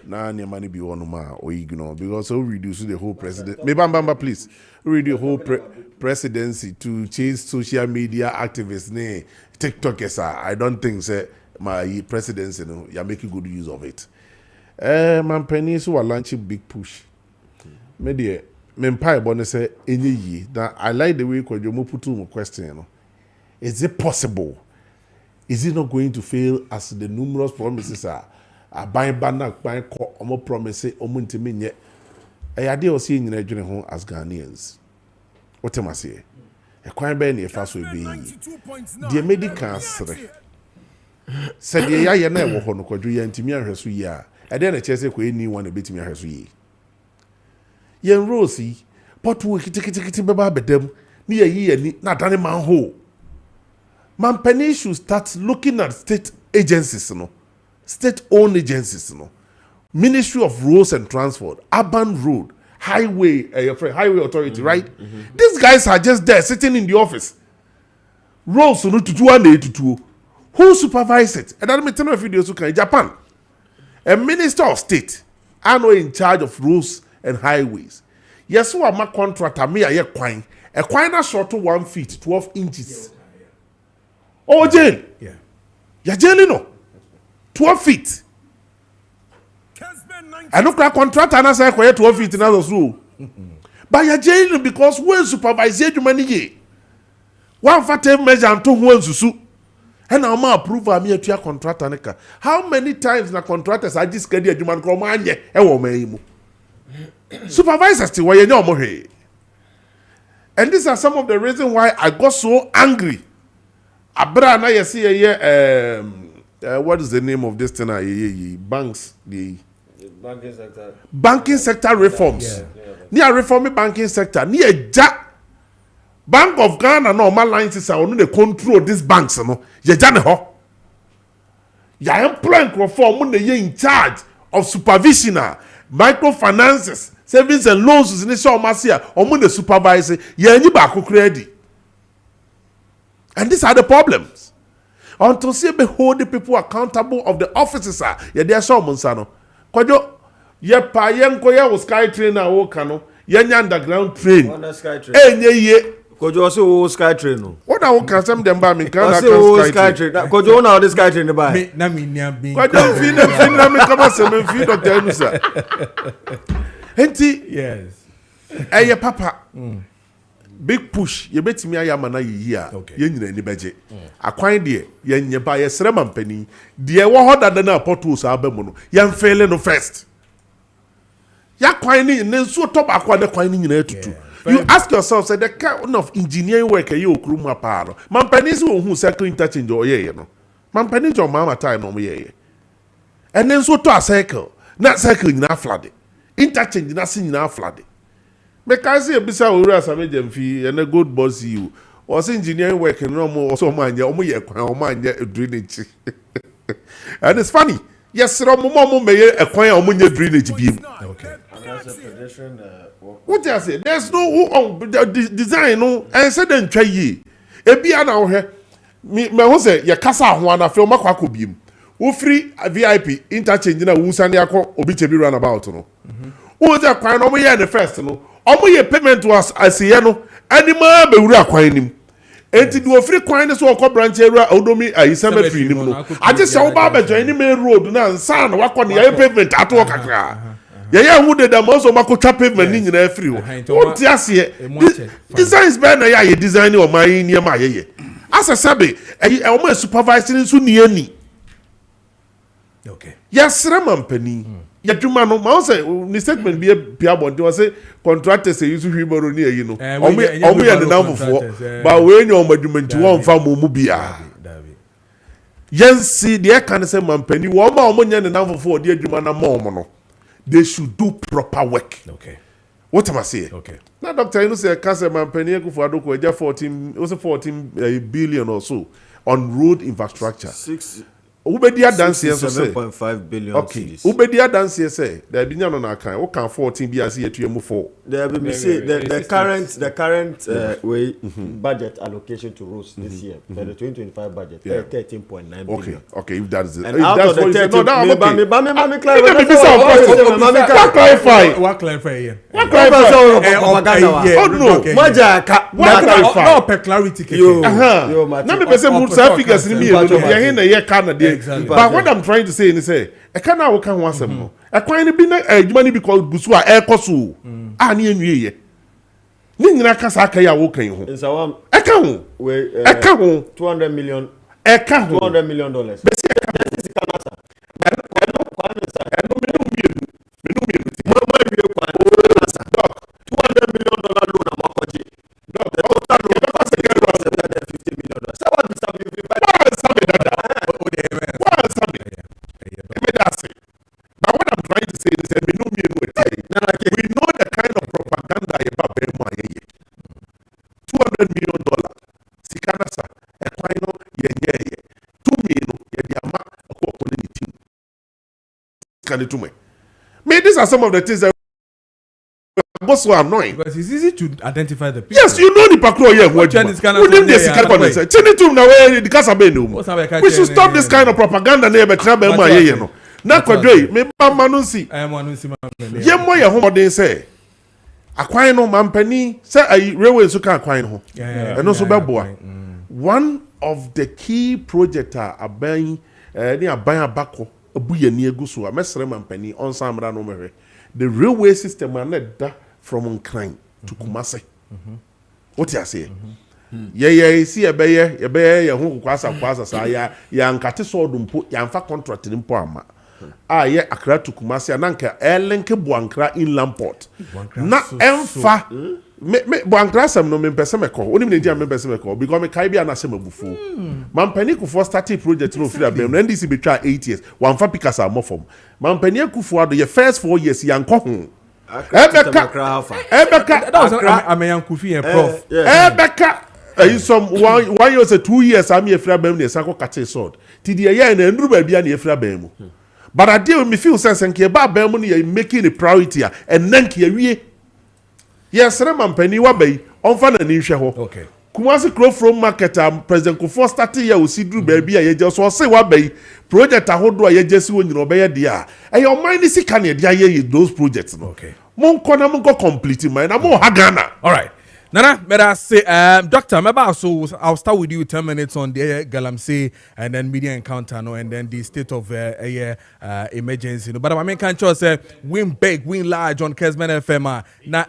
Na ni mani bi wonuma or ignore because so reduce the whole president. Me bamba please. Reduce the whole presidency to chase social media activists ne TikTokers. I don't think say my presidency no you making good use of it. Mampani so launching big push. Me dey me mpa ebo ne say enye yi. Now I like the way Kojo mo put my question you know. Is it possible? Is it not going to fail as the numerous promises are buying back buying omo promise omo ntimi nye ayade o see nyina dwene ho as Ghanaians. What am I say? E kwan be na e fa so be yi. The medical sre. Said ye ya na e wo ho no Kojo ya ntimi ahweso yi a. E dey na chese ko eni one e betimi ahweso yi. Yen Rosie, pot wo kitikiti beba bedem ni ye ni na dane man ho. Mampani should start looking at state agencies, no, state-owned agencies, no, Ministry of Roads and Transport, Urban Road, Highway, Highway Authority, right? These guys are just there sitting in the office. Roads, no, to do and to do. Who supervises it? And I'm telling you, videos in Japan. A Minister of State, I know in charge of roads and highways. Yes, so I'm a contractor. Me, a quine. A quine is short to 1 feet, 12 inches. Oh, jail. Yeah. You're jailing no. 12 feet. I don't crack contract and I say 12 feet in other rule. But you're jailing because when supervise you money. One for 10 measure and 2 ones to sue. And I'm approve of me to your contractor. How many times na contractors I just get the human cromanye? Supervisors still why you know more. And these are some of the reasons why I got so angry. Abra na you see what is the name of this thing? Banks, the banking sector reforms. Near reforming banking sector. Near Bank of Ghana no my lines is on the control these banks no. You jane ho. Ya employ reform when they in charge of supervision, microfinances, savings and loans in this masia or the supervisor. Ya ni ba credit. And these are the problems. Until see be hold the people accountable of the officers are. Yeah, they are so monsano. Kojo, ye pa yen koya was sky train na wo kano. Ye underground train. On the sky train. Ye Kojo also sky train no. What I want custom them by me can sky train. Kojo now the sky train buy. Na me nia bin. Kojo feed na me come say me feed Dr. Enusa. Enti yes. Papa. Big push ye betimi ayama na yi a ye nyina ni beje. Akwan de ye nye ba ye sere mampani. De wo hoda na portals abamu no. Ye mfele no first. Ya kwan ni nso top akwa de kwan ni nyina tutu. You ask yourself, say the kind of engineering work you okru mu aparo. Mampani si wo hu circle interchange o ye no. Mampani jo mama time no ye. And then so to a circle. Na circle nyina flood. Interchange na si nyina flood. Because you bisa ori asame jamfi and a good boss you. Was engineering work no mo also man ye kwan o man ye drainage. And it's funny. Yes, mo meye ekwan o mo nye drainage bi. Okay. What I say? There's no design no and say den twa yi. Ebia na wo he. Me ho say ye kasa ho na fe o makwa ko biem. Wo free VIP interchange na wo sane akọ obi chebi run about no. Wo say kwan no mo ye the first no. Omo ye payment was asiye no. Anima be wura kwan nim. Enti do free kwan so okọ branch area odomi cemetery nim no. Aje se wo ba be join ni main road na nsan na wakọ ne ye payment ato kakra. Yeah, who did the most of my pavement in the free? What just here? Designs better, yeah, designing or my near my ye. As a sabe, I almost supervising so near me. Okay. Yes, Raman Penny. Yet you man, mouse, the statement be a piabon to say contractors say you to humor near you know. Only at the number 4, but when you're measurement to one farm mubia. Yes, see, the can say man penny, 1 more money and the number 4, dear Jumana Momono. They should do proper work. Okay. What am I saying? Okay. Now, Doctor, you know, say cancer man penny for adoko 14 billion or so on road infrastructure. 7.5 billion. Okay. Ubedia dance here say there be no na kan. O kan 14 bi as yet you 4. There be say the current way budget allocation to roads this year for the 2025 budget 13.9 billion. Okay, if that's it. And out of the 13, What clarify here? What clarify? Oh no. No per clarity. Na me pese mu figures ni me no ye Canada. But what I'm trying to say is say e can na wo kan ho asem no. E kwan ni bi na adwuma ni bi ko busu a e koso. A na enwie ye. Ni nyina kasa aka ya wo kan ho. Nsawam. E ka ho. E ka ho 200 million. E ka ho $200 million. Besi e ka ho. These are some of the things that are so annoying. Because it's easy to identify the people. Yes, you know the pakro here. We should stop this kind of propaganda. Na kwadwe me ba manunsi. Ye mo ye ho modern say. Akwan no mampani say ayi railway so kan akwan ho. Eno so beboa. One of the key project aban ni aban abako abuye ni eguso a mesre mampani on samra no mehwe. The railway system aneda from Nkran to Kumasi. What you say? Yeah, see a bayer, ya hu kwasa sa ya nkate so dumpo ya mfa contract ni mpo ama. Ye Accra to Kumasi ananka elenke Buankra inland port. Na emfa me Buankra sam no me pese meko. Oni me ndia me pese meko because me kai bia na se mabufu. Mampani ku for start project no free abem NDC be try 8 years. Wan fa pikasa mo form. Mampani ku for the first 4 years yanko ho. Ebeka that was Ameyan Kufi and Prof. Ebeka some 1 year say 2 years am ye free abem ne sanko kate sword. Ti the year na nduru ba bia na ye free abem. But I deal with me feel sense and ke ba abem no ye making a priority and then ke wie. Yes, Mampani wa bay on fa na ni hwe ho. Okay. Kumasi Crow from market President Kufo started here we see do baby ye just so say wa bay project ahodo a ye jesi wo nyina obeye dia. E your mind is can ye dia ye those projects no. Okay. Mon kona mon go complete mine na mo ha Ghana. All right. Nana, but I say, Doctor, maybe I'll start with you 10 minutes on the Galamsey and then media encounter, no, and then the state of emergency. No, but I mean, can't just say win big, win large on Kessben FM. Na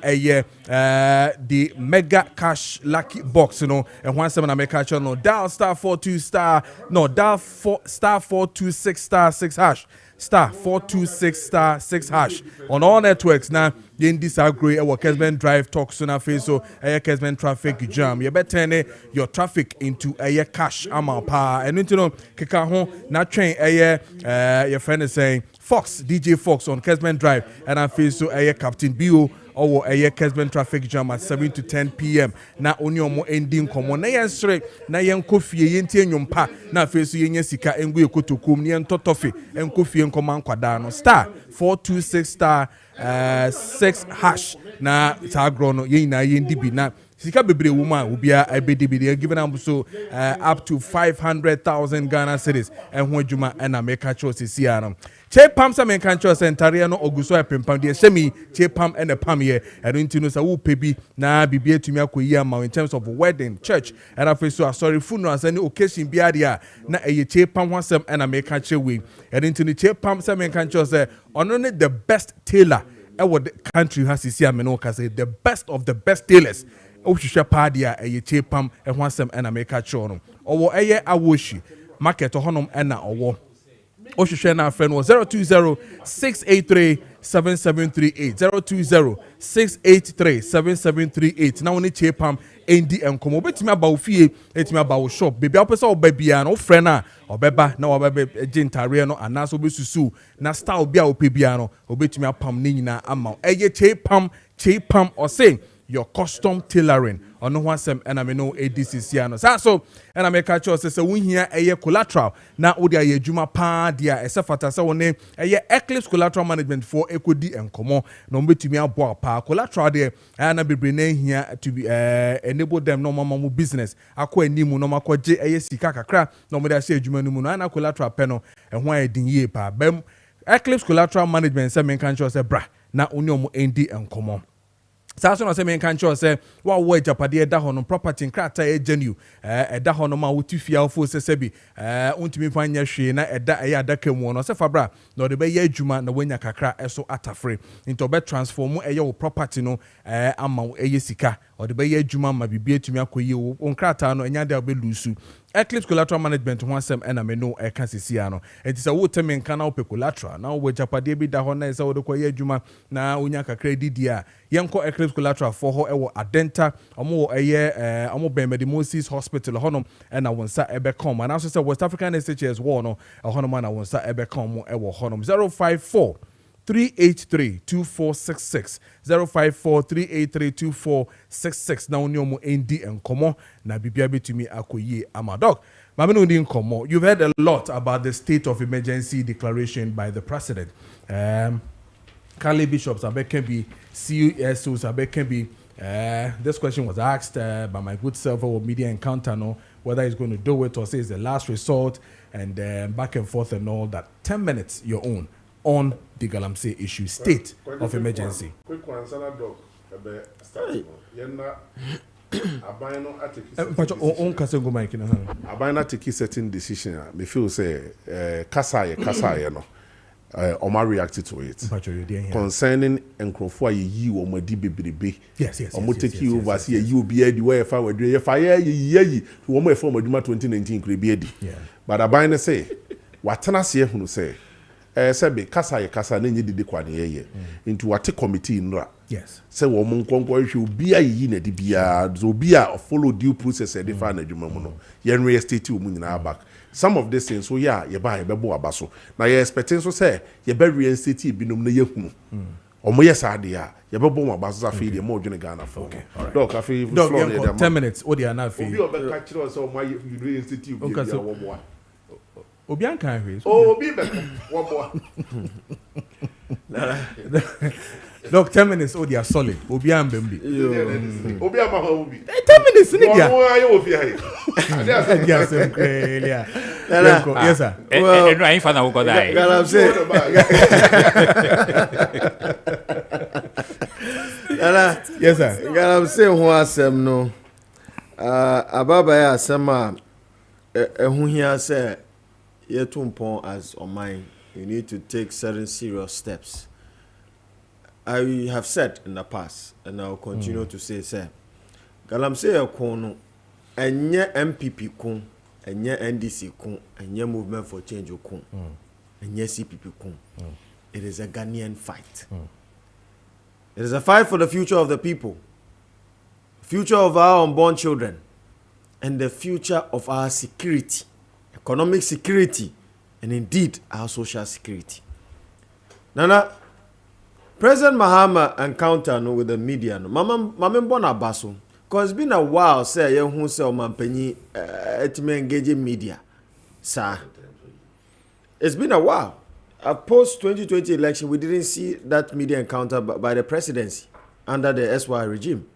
the mega cash lucky box, you know, and once I make catch on no dial star 42 star, no dial star 426 star 6 hash. Star 426 star 6 hash on all networks now. In disagree our Kessben drive talks on our face so a Kessben traffic jam. You better turn your traffic into a cash amount power and you know kika home not train your friend is saying Fox DJ Fox on Kessben drive and I feel so a Captain Bio or a Kessben traffic jam at 7 to 10 p.m. Na only omo ending common. Na yan straight, na yan kofi yenti nyompa. Na fesu yenye sika engu yokotokum ni totofi en kofi en command kwadano. Star 426 star 6 hash na tagrono yen na yen dibi na sika bebre woman ubia ibd they giving am so up to 500,000 Ghana cedis and ho adwuma and America chose siano che pam sa men kan cho sentaria no oguso epempam de shemi che pam and a pam here and into no sa wo pebi na bibia tumi akoyi ama in terms of wedding church and afi so sorry funeral any occasion bia dia na eye che pam hwasem and America che we and into no che pam sa men kan cho say ono ne the best tailor what the country has to see ameno say the best of the best tailors ohwehwe padia eye che pam e hwasem and America cho no owo eye awoshi market honom na owo ohwehwe na friend was 020-683-7738 020-683-7738 na woni che pam endi enkomo betimi aba ofie etimi aba wo shop baby opesa oba bia na friend na obeba na obeba gentare no anaso obesusu na style bia opebia no obetimi apam ne nyina ama eye che pam or say your custom tailoring on no one sem and I know ADCC ano so and I make a choice say we here a collateral na odi aye juma pa dia esafata say woni a Eclipse collateral management for equity and common no betumi abo pa collateral there and bebre na here to be enable them no mama business akọ animu no makọje aye sika kakra no mo da say adwuma no mu no na collateral pe no ho ayedin ye pa bem Eclipse collateral management say men kan choice say bra na oni omo endi and common Saso no se men kan cho se wa wo japade da ho no property nkrata e genu da ho no ma wo tifia ofo se bi untimi fanya hwe na eda e adaka mu no se fabra no de be ya adwuma na wanya kakra eso atafre into be transform e wo property no ama e sika o de be ya adwuma ma bibia atumi akoyi wo nkrata no enya da be lusu Eclipse collateral management ho asem na me no e kan sisia no enti se wo temi nka na wo pe collateral na wo japade bi da ho na se wo de koyi adwuma na onya kakra didi a yenko Eclipse collateral for ho e wo adenta omo eye omo ben Medimosis hospital honom na wonsa ebe come and also say West African SHS war no honom na wonsa ebe come e wo honom 054-383-2466 054-383-2466 na only omo ND enkomo na bibia betumi akoyi amadok mama no ndi enkomo. You've heard a lot about the state of emergency declaration by the president. Kale bishops can be CSOs can be this question was asked by my good self or media encounter no whether he's going to do it or say it's the last resort and back and forth and all that. 10 minutes your own on the Galamsey issue, state of emergency. Quick one, Sana Dog, Abina take certain decision. Me feel say kasa no. Oma reacted to it concerning Nkrofo yi omadi bebrebe yes omo take you over see you be edi where fa we do fire yi omo e form aduma 2019 kre be edi but Abina say watena se ehunu say sebe kasa na nyi didi kwa ne ye into what committee nra yes say wo mo nkonko hwe obi ayi na di bia obi a follow due process e dey fa na adwuma mu no ye nre state mu nyina back some of these things so yeah ye ba bo abaso na ye expecting so say ye be reinstate binom na ye hunu omo yes ade a ye be bo mo abaso za fe de mo dwene Ghana for dog afi floor 10 minutes o dia na fe obi obe ka kire so mo reinstate bi ya wo boa obi an kan hwe obi be wo boa look 10 minutes oh they are solid obi am bembi obi am ha obi 10 minutes ni dia wo ayo ofi ha yes sir no I find out God I Yes, sir. Galamsey who asem no. Ababa asema who here say yetumpon as on mine. You need to take certain serious steps. I have said in the past, and I will continue to say, Galamsey Kono, enye MPP kun, enye NDC kun, enye Movement for Change kun, enye CPP kun. It is a Ghanaian fight. It is a fight for the future of the people, future of our unborn children, and the future of our security, economic security, and indeed our social security. Nana, President Mahama encounter with the media, Mama Mbona Baso, because it's been a while, say, you who say, Mampenny, engaging media, sir. It's been a while. Post 2020 election, we didn't see that media encounter by the presidency under the SY regime.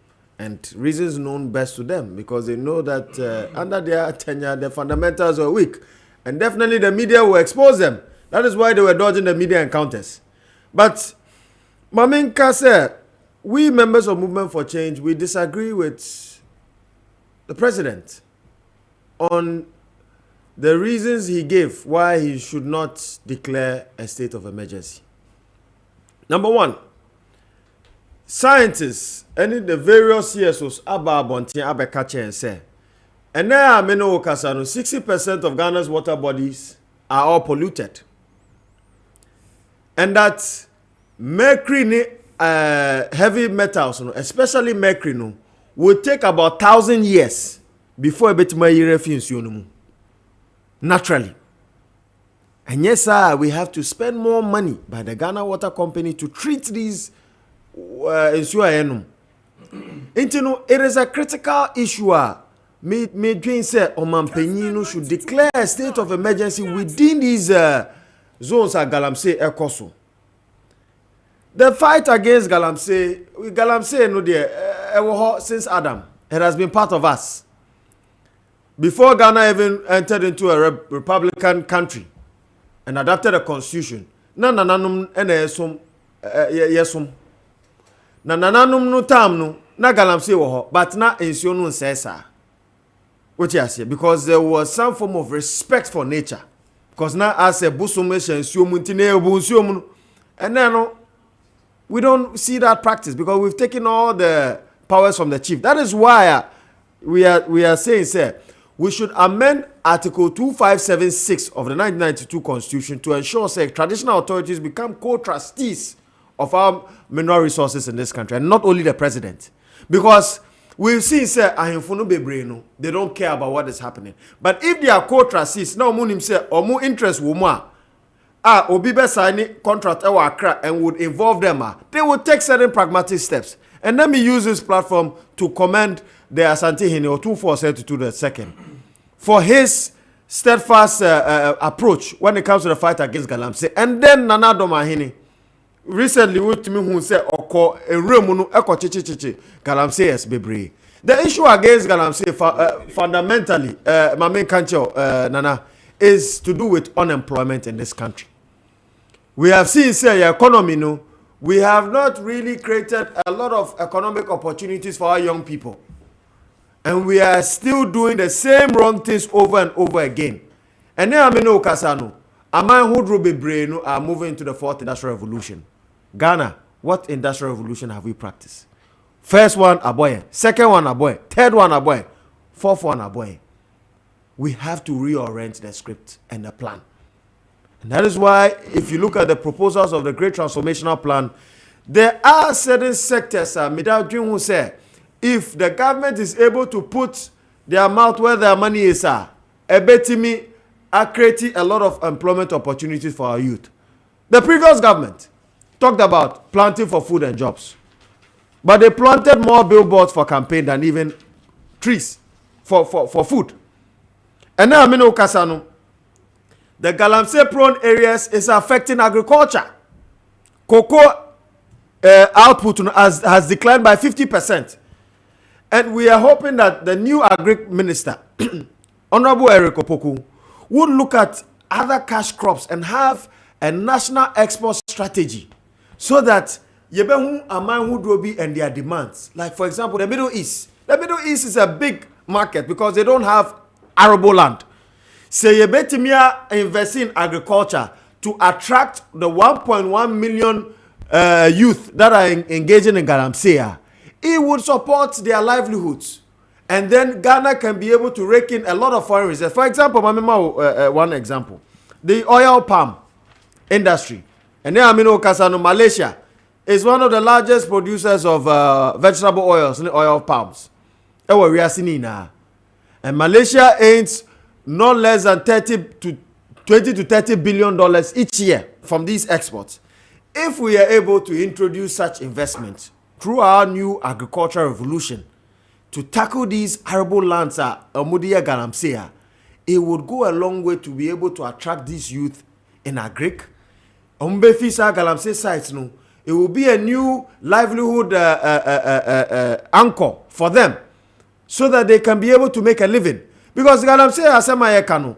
And reasons known best to them, because they know that under their tenure, the fundamentals are weak. And definitely the media will expose them. That is why they were dodging the media encounters. But Maminka said, we members of Movement for Change, we disagree with the president on the reasons he gave why he should not declare a state of emergency. Number one, scientists and the various CSOs Aba Bonti Abekache and say, and now Meno Okasano, 60% of Ghana's water bodies are all polluted. And that mercury, heavy metals, especially mercury, will take about 1,000 years before a bit more refuse. Naturally. And yes, sir, we have to spend more money by the Ghana Water Company to treat these it is a critical issue. Me dream say Omanpenyino should declare a state of emergency within these zones at Galamsey Ekoso. The fight against Galamsey no there since Adam. It has been part of us. Before Ghana even entered into a republican country and adopted a constitution, nananum enesum yesum. Nananum no tam no na Galamsey wo but na ensio no nsesa. What you say? Because there was some form of respect for nature. Because now as a busumesha ensio muntine obu and then we don't see that practice because we've taken all the powers from the chief. That is why we are saying, sir, we should amend Article 2576 of the 1992 Constitution to ensure, say, traditional authorities become co-trustees of our mineral resources in this country, and not only the president. Because we've seen, say, they don't care about what is happening. But if they are co-trustees, now say, or more interest woman, Obibe signing contract and would involve them, they would take certain pragmatic steps. And let me use this platform to commend the Asante Hene or 2472 the second for his steadfast approach when it comes to the fight against Galamsey. And then Nana Domahini recently with me who said oko eremunu eko chichichichi Galamsey is bebre. The issue against Galamsey fundamentally Mamin Kancho Nana is to do with unemployment in this country. We have seen say economy no, we have not really created a lot of economic opportunities for our young people. And we are still doing the same wrong things over and over again. And then Amino Kasano, Aman Hudro Bebreno are moving into the fourth industrial revolution. Ghana, what industrial revolution have we practiced? First one, Aboye. Second one, Aboye. Third one, Aboye. Fourth one, Aboye. We have to reorient the script and the plan. And that is why, if you look at the proposals of the Great Transformational Plan, there are certain sectors, who say, if the government is able to put their mouth where their money is, creating a lot of employment opportunities for our youth. The previous government talked about planting for food and jobs, but they planted more billboards for campaign than even trees for food. And now Amino Kasano, the Galamsey prone areas is affecting agriculture. Cocoa output has declined by 50%. And we are hoping that the new agri minister, Honorable Eric Opoku, would look at other cash crops and have a national export strategy so that Yebehu aman who and their demands. Like for example, the Middle East. The Middle East is a big market because they don't have arable land. Say yebetimia invest in agriculture to attract the 1.1 million youth that are engaging in Galamsey. It would support their livelihoods. And then Ghana can be able to rake in a lot of foreign reserves. For example, one example. The oil palm industry. And then Kasano, Malaysia is one of the largest producers of vegetable oils and oil palms. We are seeing now. And Malaysia earns no less than 20 to $30 billion each year from these exports. If we are able to introduce such investment through our new agricultural revolution to tackle these arable lands at Omudia Galamsey, it would go a long way to be able to attract these youth in agric. Ombefisa Galamsey sites, no, it will be a new livelihood anchor for them so that they can be able to make a living. Because Galamsey Asema Kano,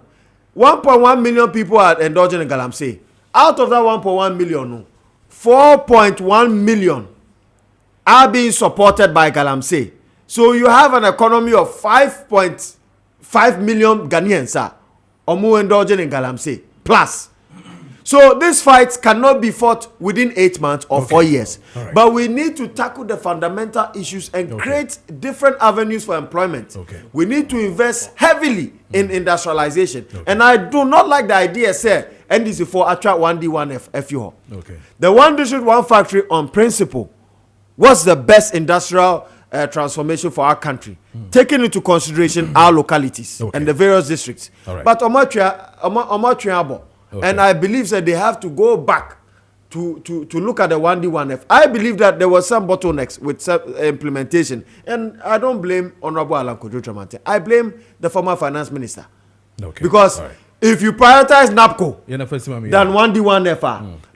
1.1 million people are indulging in Galamsey. Out of that 1.1 million, 4.1 million are being supported by Galamsey. So you have an economy of 5.5 million Ghanaians are indulging in Galamsey plus. So these fights cannot be fought within 8 months or 4 years. Right. But we need to tackle the fundamental issues and create different avenues for employment. We need to invest heavily in industrialization. And I do not like the idea, say, NDC for attract 1D1 FU. The one district, one factory on principle was the best industrial transformation for our country, taking into consideration our localities and the various districts. But and I believe that they have to go back to look at the 1D1F. I believe that there was some bottlenecks with implementation. And I don't blame Honorable Alan Kojo Preko. I blame the former finance minister. Because if you prioritize NAPCO than 1D1F,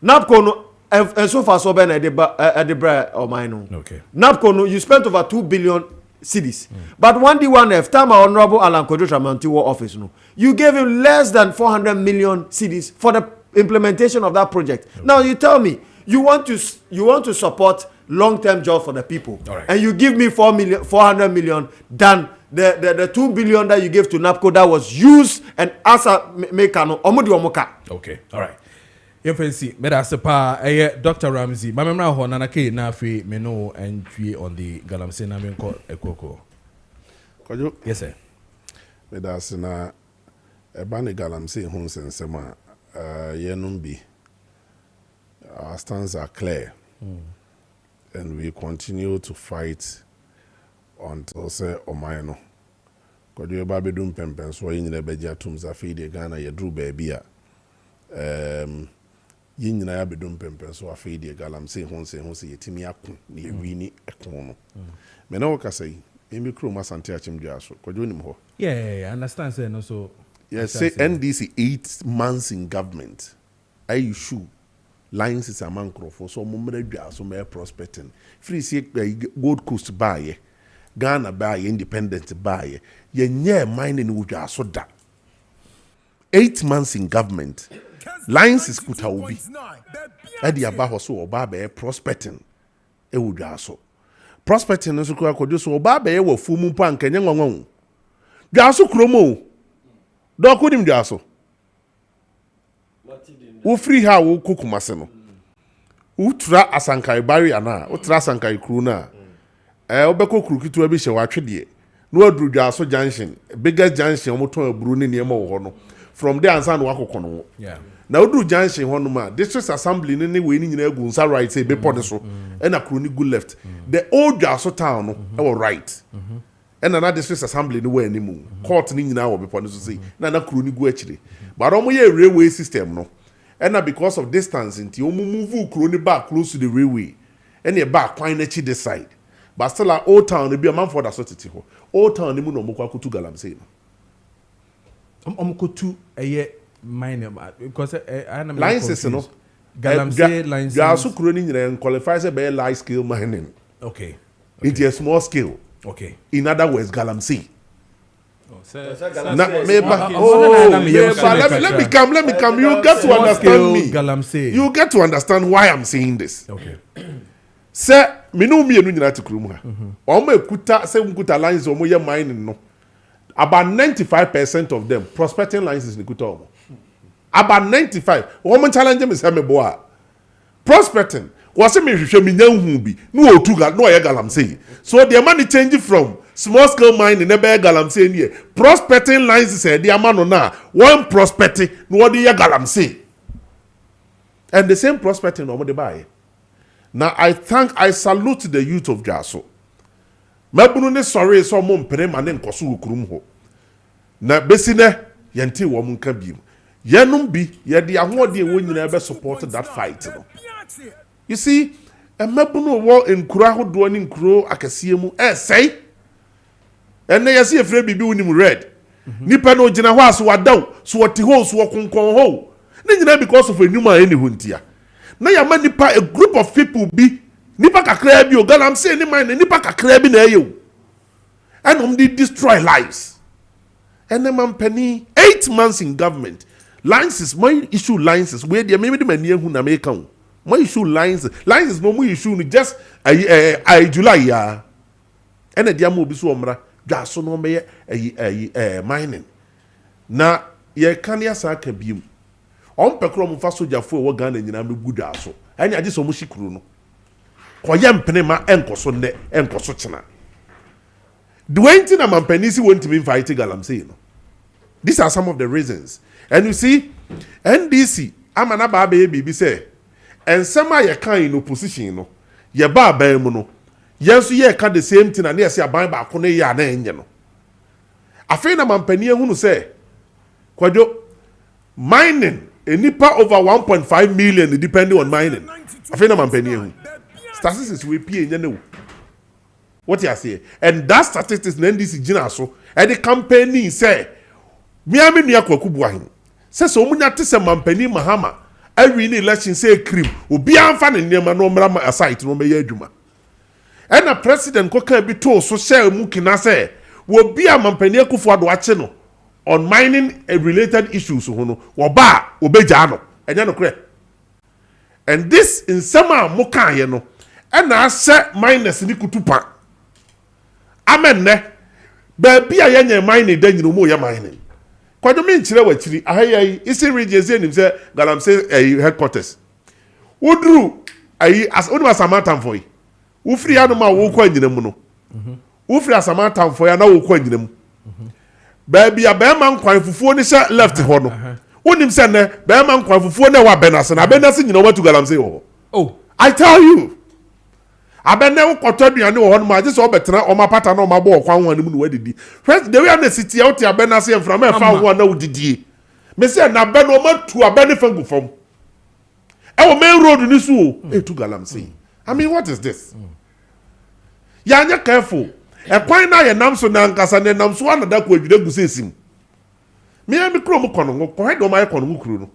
NAPCO no, and so far so ben at the bread or mine. NAPCO no, you spent over 2 billion cedis. But 1D1F, time our Honorable Alan Kojo Preko office, no, you gave him less than 400 million cedis for the implementation of that project. Now you tell me you want to support long-term jobs for the people, and you give me 400 million than the 2 billion that you gave to NAPCO that was used and as a mekano omudi omoka. All right. Yemfensi, meda sepa Dr. Ramsey. Ma memra ho na ke na afi me no entwie on the Galamsey na me nko ekoko. Kojo. Yes sir. Meda sena ebane Galamsey ho nsensema yenum bi. Our stands are clear. And we continue to fight until say omayno. Kojo eba bedum pempen so yinyina beja tumza feed Ghana yedru baby a yinyina ya bedum pempen so afei de Galamsey ho se yetimi akon na yewini ekon no me na wo kasai emi kro masante achimdwa so Kojo nim ho. Yeah, I understand say no so. Yes, say NDC 8 months in government. I issue lines is a man crofo so mumre dwa so me prospecting. Free say Gold Coast buy Ghana buy independent buy ye nye mining wudwa so da. 8 months in government. Lines is kuta obi. Edi aba so oba be prospecting. E wudwa so. Prospecting no so kwa Kojo so oba be wa fumu pa nkenye nwanwan. Dwa so kromo. Do kudim dwa so. Wo free ha wo kokumase no. Utra asankai barrier na, utra asankai kru na. Obeko kru kitu abi hye watwede. No adru dwa so junction, biggest junction omoton aburu ne niam wo ho no. From there ansan wakokɔ no. Yeah. Na odru junction ho no ma, district assembly ne we ni nyina agu nsa right say be pɔ so. E na kru ni go left. The old dwa so town no, e wo right. And another district assembly no way anymore. Court ni nyina wo be pɔ so say. Na kru ni go akire. But omo ye railway system no. And now because of distance, you move Kroni back close to the railway. And you're back quite actually this side. But still like Old Town, it'll be a man for that sort of thing. Old Town, you know, Mokwaku to Galamsey. Omkotu a year minor because I am lines is no Galamsey lines. You are also Kroni and qualifies a very large scale mining. Okay. It's a small scale. Okay. In other words, Galamsey. Let me come. You get to understand me. Galamsey. You get to understand why I'm saying this. Okay. se minu mi enu nyina te kurom ha omo ekuta se nkuta lines omo ye mining no about 95% of them prospecting licenses ni kuta omo about 95 omo challenge me se me boa prospecting was me hwehwe me nyanhu bi no otuga no ye galamsey so the money change from small scale mining na be galamsey ni prospecting licenses e the amano na one prospecting no dey galamsey and the same prospecting no dey buy. Now I salute the youth of Jaso. Mabunu ne sorry so mo mpere mane nkoso okurum ho. Na besine yente wo mun ka biem. Yenum bi ye de ahode e wo nyina be support that fight no. You see, mabunu wo nkuro ahodo ne nkuro akase mu say. Enne yesi efre bibi unim red. Nipa no gina ho aso wadaw, so wote ho so konkon ho. Ne nyina because of enuma eni huntia. Na ya nipa a group of people be nipa kakra bi o galam say ni man nipa kakra bi na eyo and they destroy lives and the man penny 8 months in government licenses my issue licenses where they maybe the man hu na make am my issue licenses no my issue just July ya and the am obi so omra dwa so no me mining na ye kan ya sa ka biem on pekro mu fa soja fo wo Ghana nyina me guda so anya age so mu shikuru no koye mpene ma enkoso ne enkoso chena duenti na mampanisi won't be fight galamsey no. These are some of the reasons and you see NDC amana ba be bibi say ensema ye kan in opposition no ye ba ban mu no yenso ye ka the same thing na ye say aban ba ko ne ya na enye no afei na mampani ehunu say Kojo mining enipa over 1.5 million depending on mining. I feel I'm penny. Statistics we pay in what you say, and that statistics NDC Gina so and the company say Miami near Kwakubuahin. Says so many artists and Mampeni Mahama. Every election say cream will be unfun near Manomra aside no me juma. And a president could be told so share Mukina say will be a Mampeni Kufuad watching on mining and related issues oba obejano enya no kre and this in sama moka ye no and na se miners ni kutupa amen ne ba bia ye nya mining da nyino mo ye mining kwado me nchire wachiri ahaya isi region ze nim se galamsey headquarters wodru as only Samantha for yi ufri anu ma wo kwa nyina mu no ufri Samantha for ya na wo kwa nyina mu baby a beman kwan fufuo ni sha left ho no wonim se ne beman kwan fufuo na wa benase na benase nyina watu galamsey ho oh I tell you abenne wo kotoduane ho no ma je so obetena o mapata na o mabo kwan ho anim no wadidi first the way na city out ya benase en from e fa ho na wudidie me se na be no matu abenne fangu fam e wo main road ni so e tu galamsey I mean what is this ya anya careful e kwan na ye nam so na nkasa ne nam so anada ko adwude gu sesim me ya mi kro mu kono ko he do ma ye kono mu kro no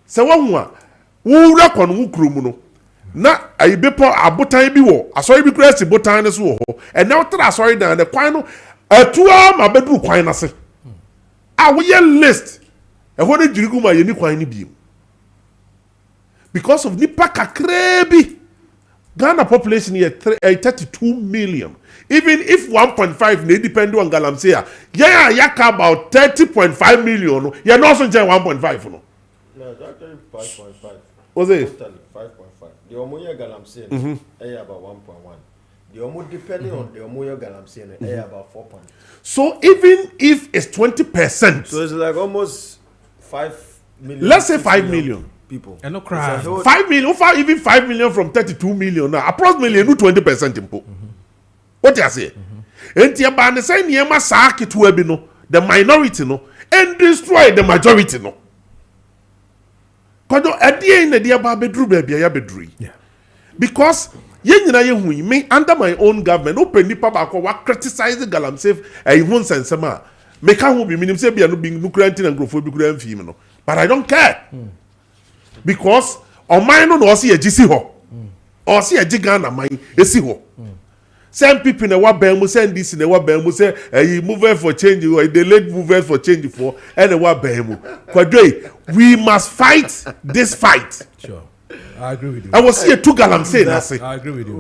se wa hu a wo wura kono mu kro mu no na ayibepo abotan bi wo asori bi kra si botan ne so wo ho e na otra asori dan ne kwan no atua ma bedu kwan na se a wo ye list e ho ne jirigu ma ye ni kwan ni bi because of nipa kakra bi Ghana population here 32 million. Even if 1.5 they depend on galamsey, yeah, yaka about 30.5 million. You're not so 1.5 no. No, it's actually 5.5. Was it? 5.5. The Omoya galamsey about 1.1. The Omo depending on the Omoya galamsey about 4. So even if it's 20%, so it's like almost 5 million. Let's say 5 million. People and no cry 5 million, even 5 million from 32 million now, approximately 20% impo. What you say? And you ban the same year, Masaki to Ebino, the minority no, and destroy the majority no. Because at the end, the bedroom baby, bedroom. yeah, because yen me under my own government, open the public wa criticize the galamsey a won sense ma. Make who be minim say be no being nuclear and growth be grand film no. But I don't care. Because on mine no see a GC ho or see a Gigana mine esi ho some people in a wa ben send this in a wa ben say you move for change or they late movers for change for and a wa ben we must fight this fight sure I agree with you. I was here two galamsey na say. I agree with you.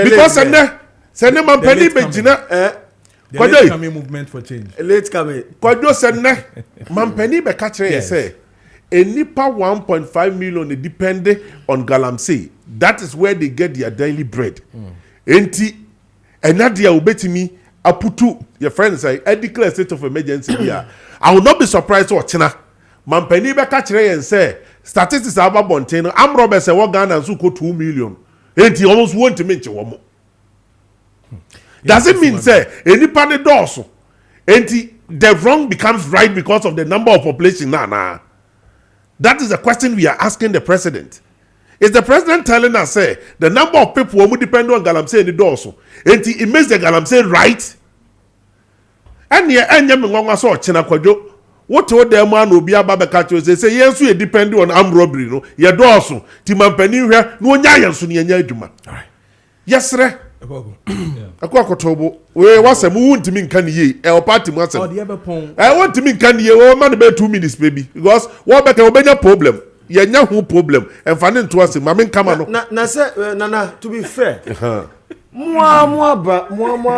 Because send man penny bejina The late coming movement for change. Late coming. Kojo send man penny be catch say a nipa 1.5 million depend on galamsey. That is where they get their daily bread. Enti enadia obetimi aputu your friends say I declare state of emergency here. I will not be surprised to China. Man penny be catch and say statistics are about Bonteno. I'm Robert say what Ghana and go 2 million. Enti almost want to mention one more. Does it mean say any party does enti the wrong becomes right because of the number of population? Nah. That is the question we are asking the president. Is the president telling us say the number of people who depend on galamsey in the doors and it makes the galamsey right? And yeah, and you saw China Kojo. What told the man will be about the catch? They say yes, we depend on armed robbery. No, your doors. Timampeni here, no nyayan suni nyajuma. Yes, sir. Akwakotobo. We was a moon to me can ye. El party must. Oh, the other pong. I want to me can ye. Oh man, about 2 minutes, baby. Because what better obey a problem. Yeah, no problem. And finding to us, Mamma come on. Nana, to be fair, more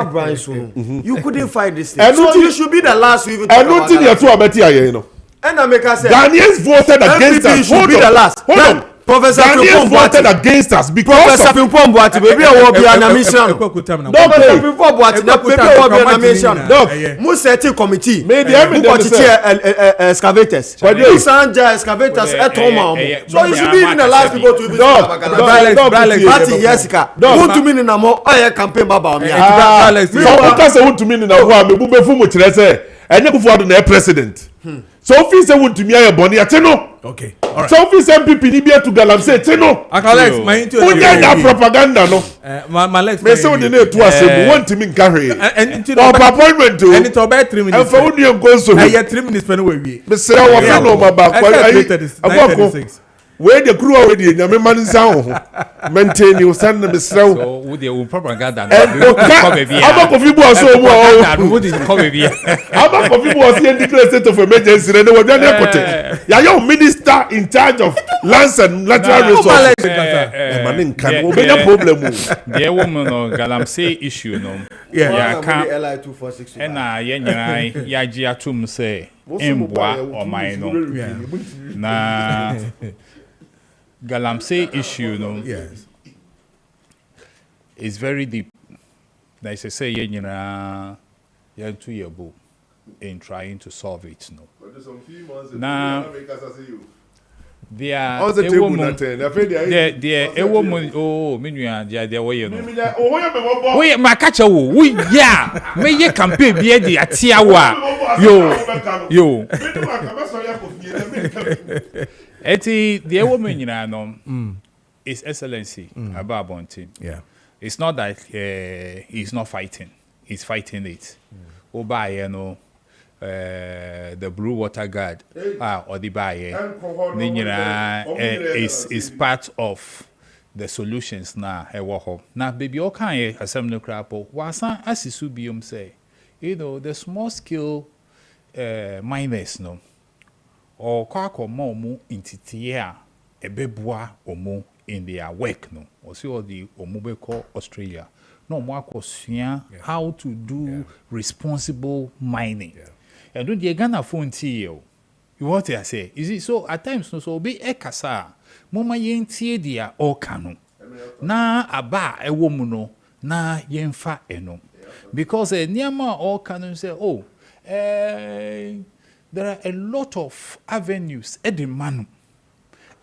branch. You couldn't find this thing. So you should be the last to even. I don't think you're too about here, you know. And I make us say Ghanaians voted against us. Hold on. Hold on. Professor Ghanaians voted against us because Professor Pimpon Boati, baby, I will be an admission. Professor Pimpon Boati, baby, I will be an admission. Museti committee. Maybe excavators. Musanja excavators at home. So you should be in the last people to be. Party Jessica. Who to mean in a more campaign baba me. So because I want to mean in a war, me bube fu mo kire say enye kufu adu na president. So if say want to me aye boni ateno. Okay. All right. So if say MPP ni bia to galamsey ateno. Alex, my into that propaganda no. My legs. Me say we dey to asem want me nka hwe. And appointment o. And it about 3 minutes. And for we go so. I get 3 minutes pen we. Me say we fit no ma ba kwa. 9:36. Where the crew already nyame man nsan ho maintain you send them srew so wo dey propaganda na aba coffee bo so mo o wo dey come be aba coffee bo so declare state of emergency na we dey kote ya your minister in charge of lands and natural resources man nkan wo be problem o there woman no galamsey issue no ya kan na ye nyina ya gi atum say embwa oman no na galamsey issue no Yes. It's very deep. Like I say you to your book in trying to solve it no. Now there on the table that there a woman oh menua there way no. We ma catch we yeah me ye campaign be dey atia wa yo eti the woman no is excellency about Bontin. Yeah. It's not that he's not fighting. He's fighting it. Oba you know the blue water guard or the buyer is part of the solutions now now baby okay assembly crap wasan asisu biom say you know the small scale miners no or kwakoma omu intitia ebebua omu in their work no or see all the omube call Australia no mo akosua how to do responsible mining and do the Ghana phone you what I say is it so at times no so be ekasa moma yentie dia okano na aba ewo mu no na yemfa eno because niama okano say oh there are a lot of avenues at the manu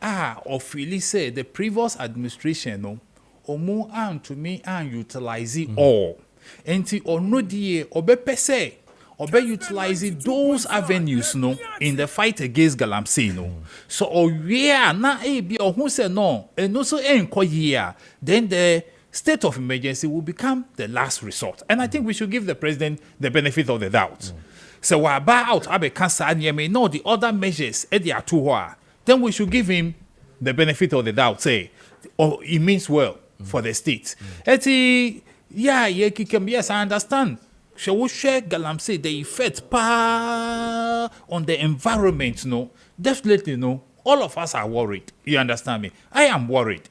of really say the previous administration no omo and to me and utilize it all enti ono die obepese obe utilize those avenues no in the fight against galamsey no so where na be ohun say no and also enkoye then the state of emergency will become the last resort and I think we should give the president the benefit of the doubt. So we about abe cancer and may know the other measures at the atuwa. Then we should give him the benefit of the doubt. Say, oh, it means well for the state. Eti, yeah, yes, I understand. Shall we share galamsey the effect on the environment? No, definitely no. all of us are worried. You understand me? I am worried.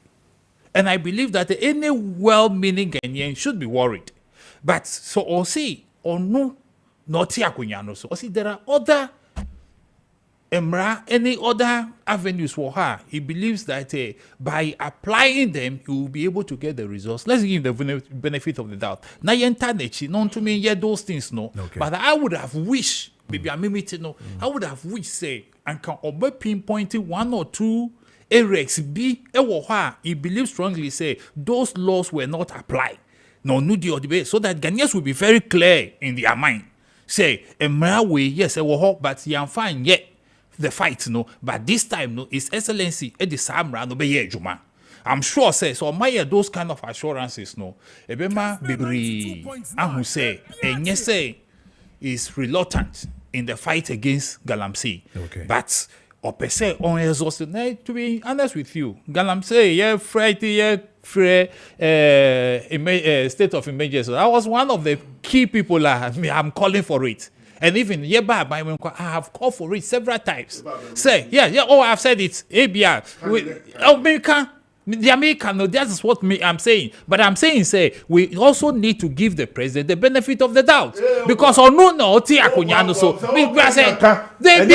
And I believe that any well-meaning Ghanaian should be worried. But so or see or no, not Akunyano. So see there are other any other avenues for her. He believes that by applying them, he will be able to get the results. Let's give him the benefit of the doubt. Now, not to me, yeah, those things, no. Okay. But I would have wished, maybe I'm limited, no. I would have wished, say, and can pinpointing 1 or 2 areas be he believes strongly, say, those laws were not applied. No, debate, so that Ghanaians will be very clear in their mind. Say, way, yes, but you're fine yet. The fight, no, but this time, no, His Excellency Eddie Samra no be Juma. I'm sure, say, so my those kind of assurances, no. Ebema Bibri, and who say, and yes, say, is reluctant in the fight against Galamsey. Okay. But, or per se, on exhausted, to be honest with you, Galamsey, yeah, Friday, yeah, state of emergency. I was one of the key people. I'm calling for it. And even I have called for it several times. Say, I've said it. America, the American, no, that is what I'm saying. But I'm saying, say, we also need to give the president the benefit of the doubt. Because so we are saying, they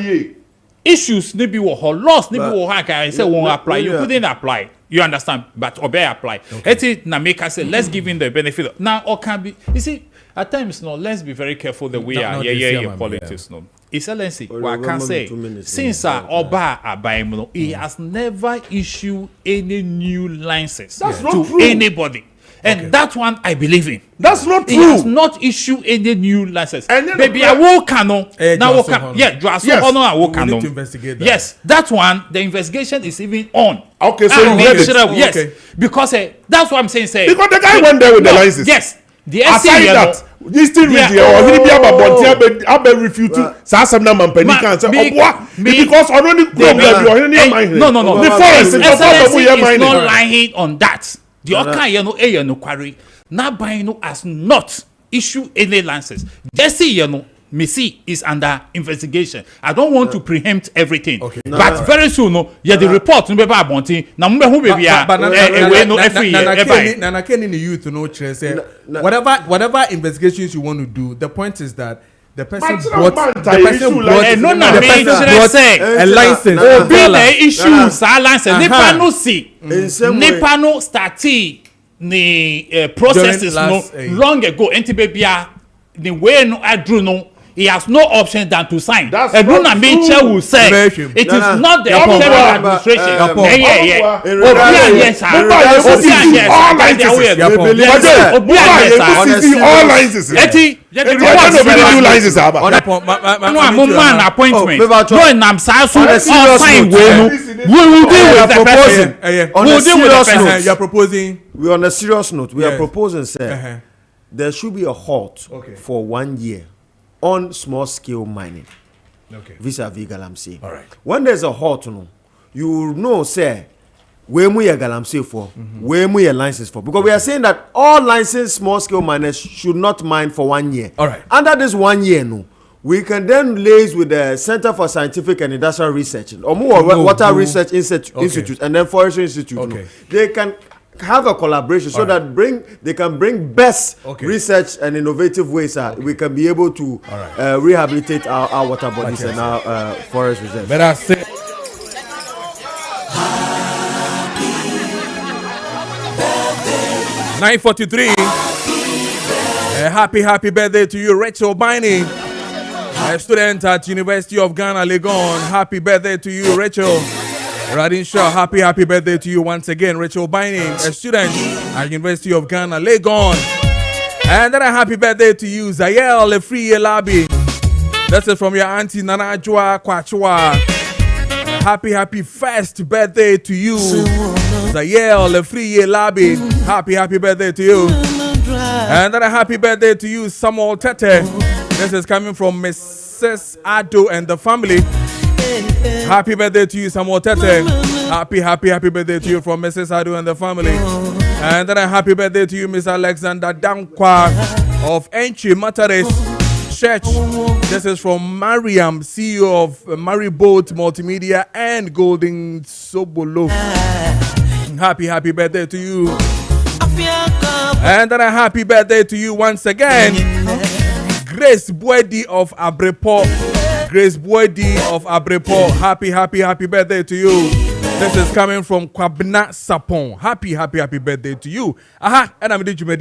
be issues maybe were laws maybe were I say won't apply. You couldn't apply. You understand? But obey apply. It na make us say let's give him the benefit of, now or can be. You see, at times no, let's be very careful the way politics no. Excellency, what I can say since Oba Abayemuno, he has never issued any new license to anybody. And that one I believe in. That's not true. He has not issued any new license. Baby, I will canon. Now, I will canon. To investigate that. Yes, that one, the investigation is even on. Okay, so you read it. Yes, okay. Because that's what I'm saying. Because the guy went there with the license. Yes. The aside that, this thing with you, or he be about Bonti, I be refuse to. Sasam man penny can say, because already no. The forest is not lying on that. The Oka no quarry now buying has not issued any license. Jesse Missy is under investigation. I don't want to preempt everything. Okay. But very soon, the report no be abonti. Na mbe hu be bia Nana Ken in the youth say whatever investigations you want to do, the point is that the person brought a license. Obi na issue sa license. Nipa no see. Nipa no starti ni processes no long ago. Enti bebia the way no adru no. He has no option than to sign. Eduna Mitchell will say it is not the federal administration. We on a serious note, we are proposing, sir, there should be a halt for 1 year on small scale mining. Vis-a-vis Galamsey. All right. When there's a halt, you know, say, where we are Galamsey for, where we are license for. Because we are saying that all licensed small scale miners should not mine for 1 year. All right. Under this 1 year, we can then liaise with the Center for Scientific and Industrial Research, or more Water Research Institute, and then Forestry Institute. They can have a collaboration so that they can bring best research and innovative ways we can be able to rehabilitate our water bodies and our forest reserves. But I say 9:43. Happy birthday to you, Rachel Biney, a student at University of Ghana, Legon. Happy birthday to you, Rachel. Radin Shaw, happy birthday to you once again, Rachel Biney, a student at University of Ghana, Legon. And then a happy birthday to you, Zayel Lefriye Labi. That's it from your auntie Nana Joa Kwachua. Happy first birthday to you, Zayel Lefriye Labi. Happy birthday to you. And then a happy birthday to you, Samuel Tete. This is coming from Mrs. Ado and the family. Happy birthday to you, Samuel Tete. Happy birthday to you from Mrs. Adu and the family. And then a happy birthday to you, Mr. Alexander Dankwah of Entry Matares Church. This is from Mariam, CEO of Mariboat Multimedia and Golden Sobolo. Happy birthday to you. And then a happy birthday to you once again, Grace Boedi of Abrepo. Grace Boedi of Abrepo. Happy birthday to you. This is coming from Kwabna Sapon. Happy birthday to you. Aha, and I'm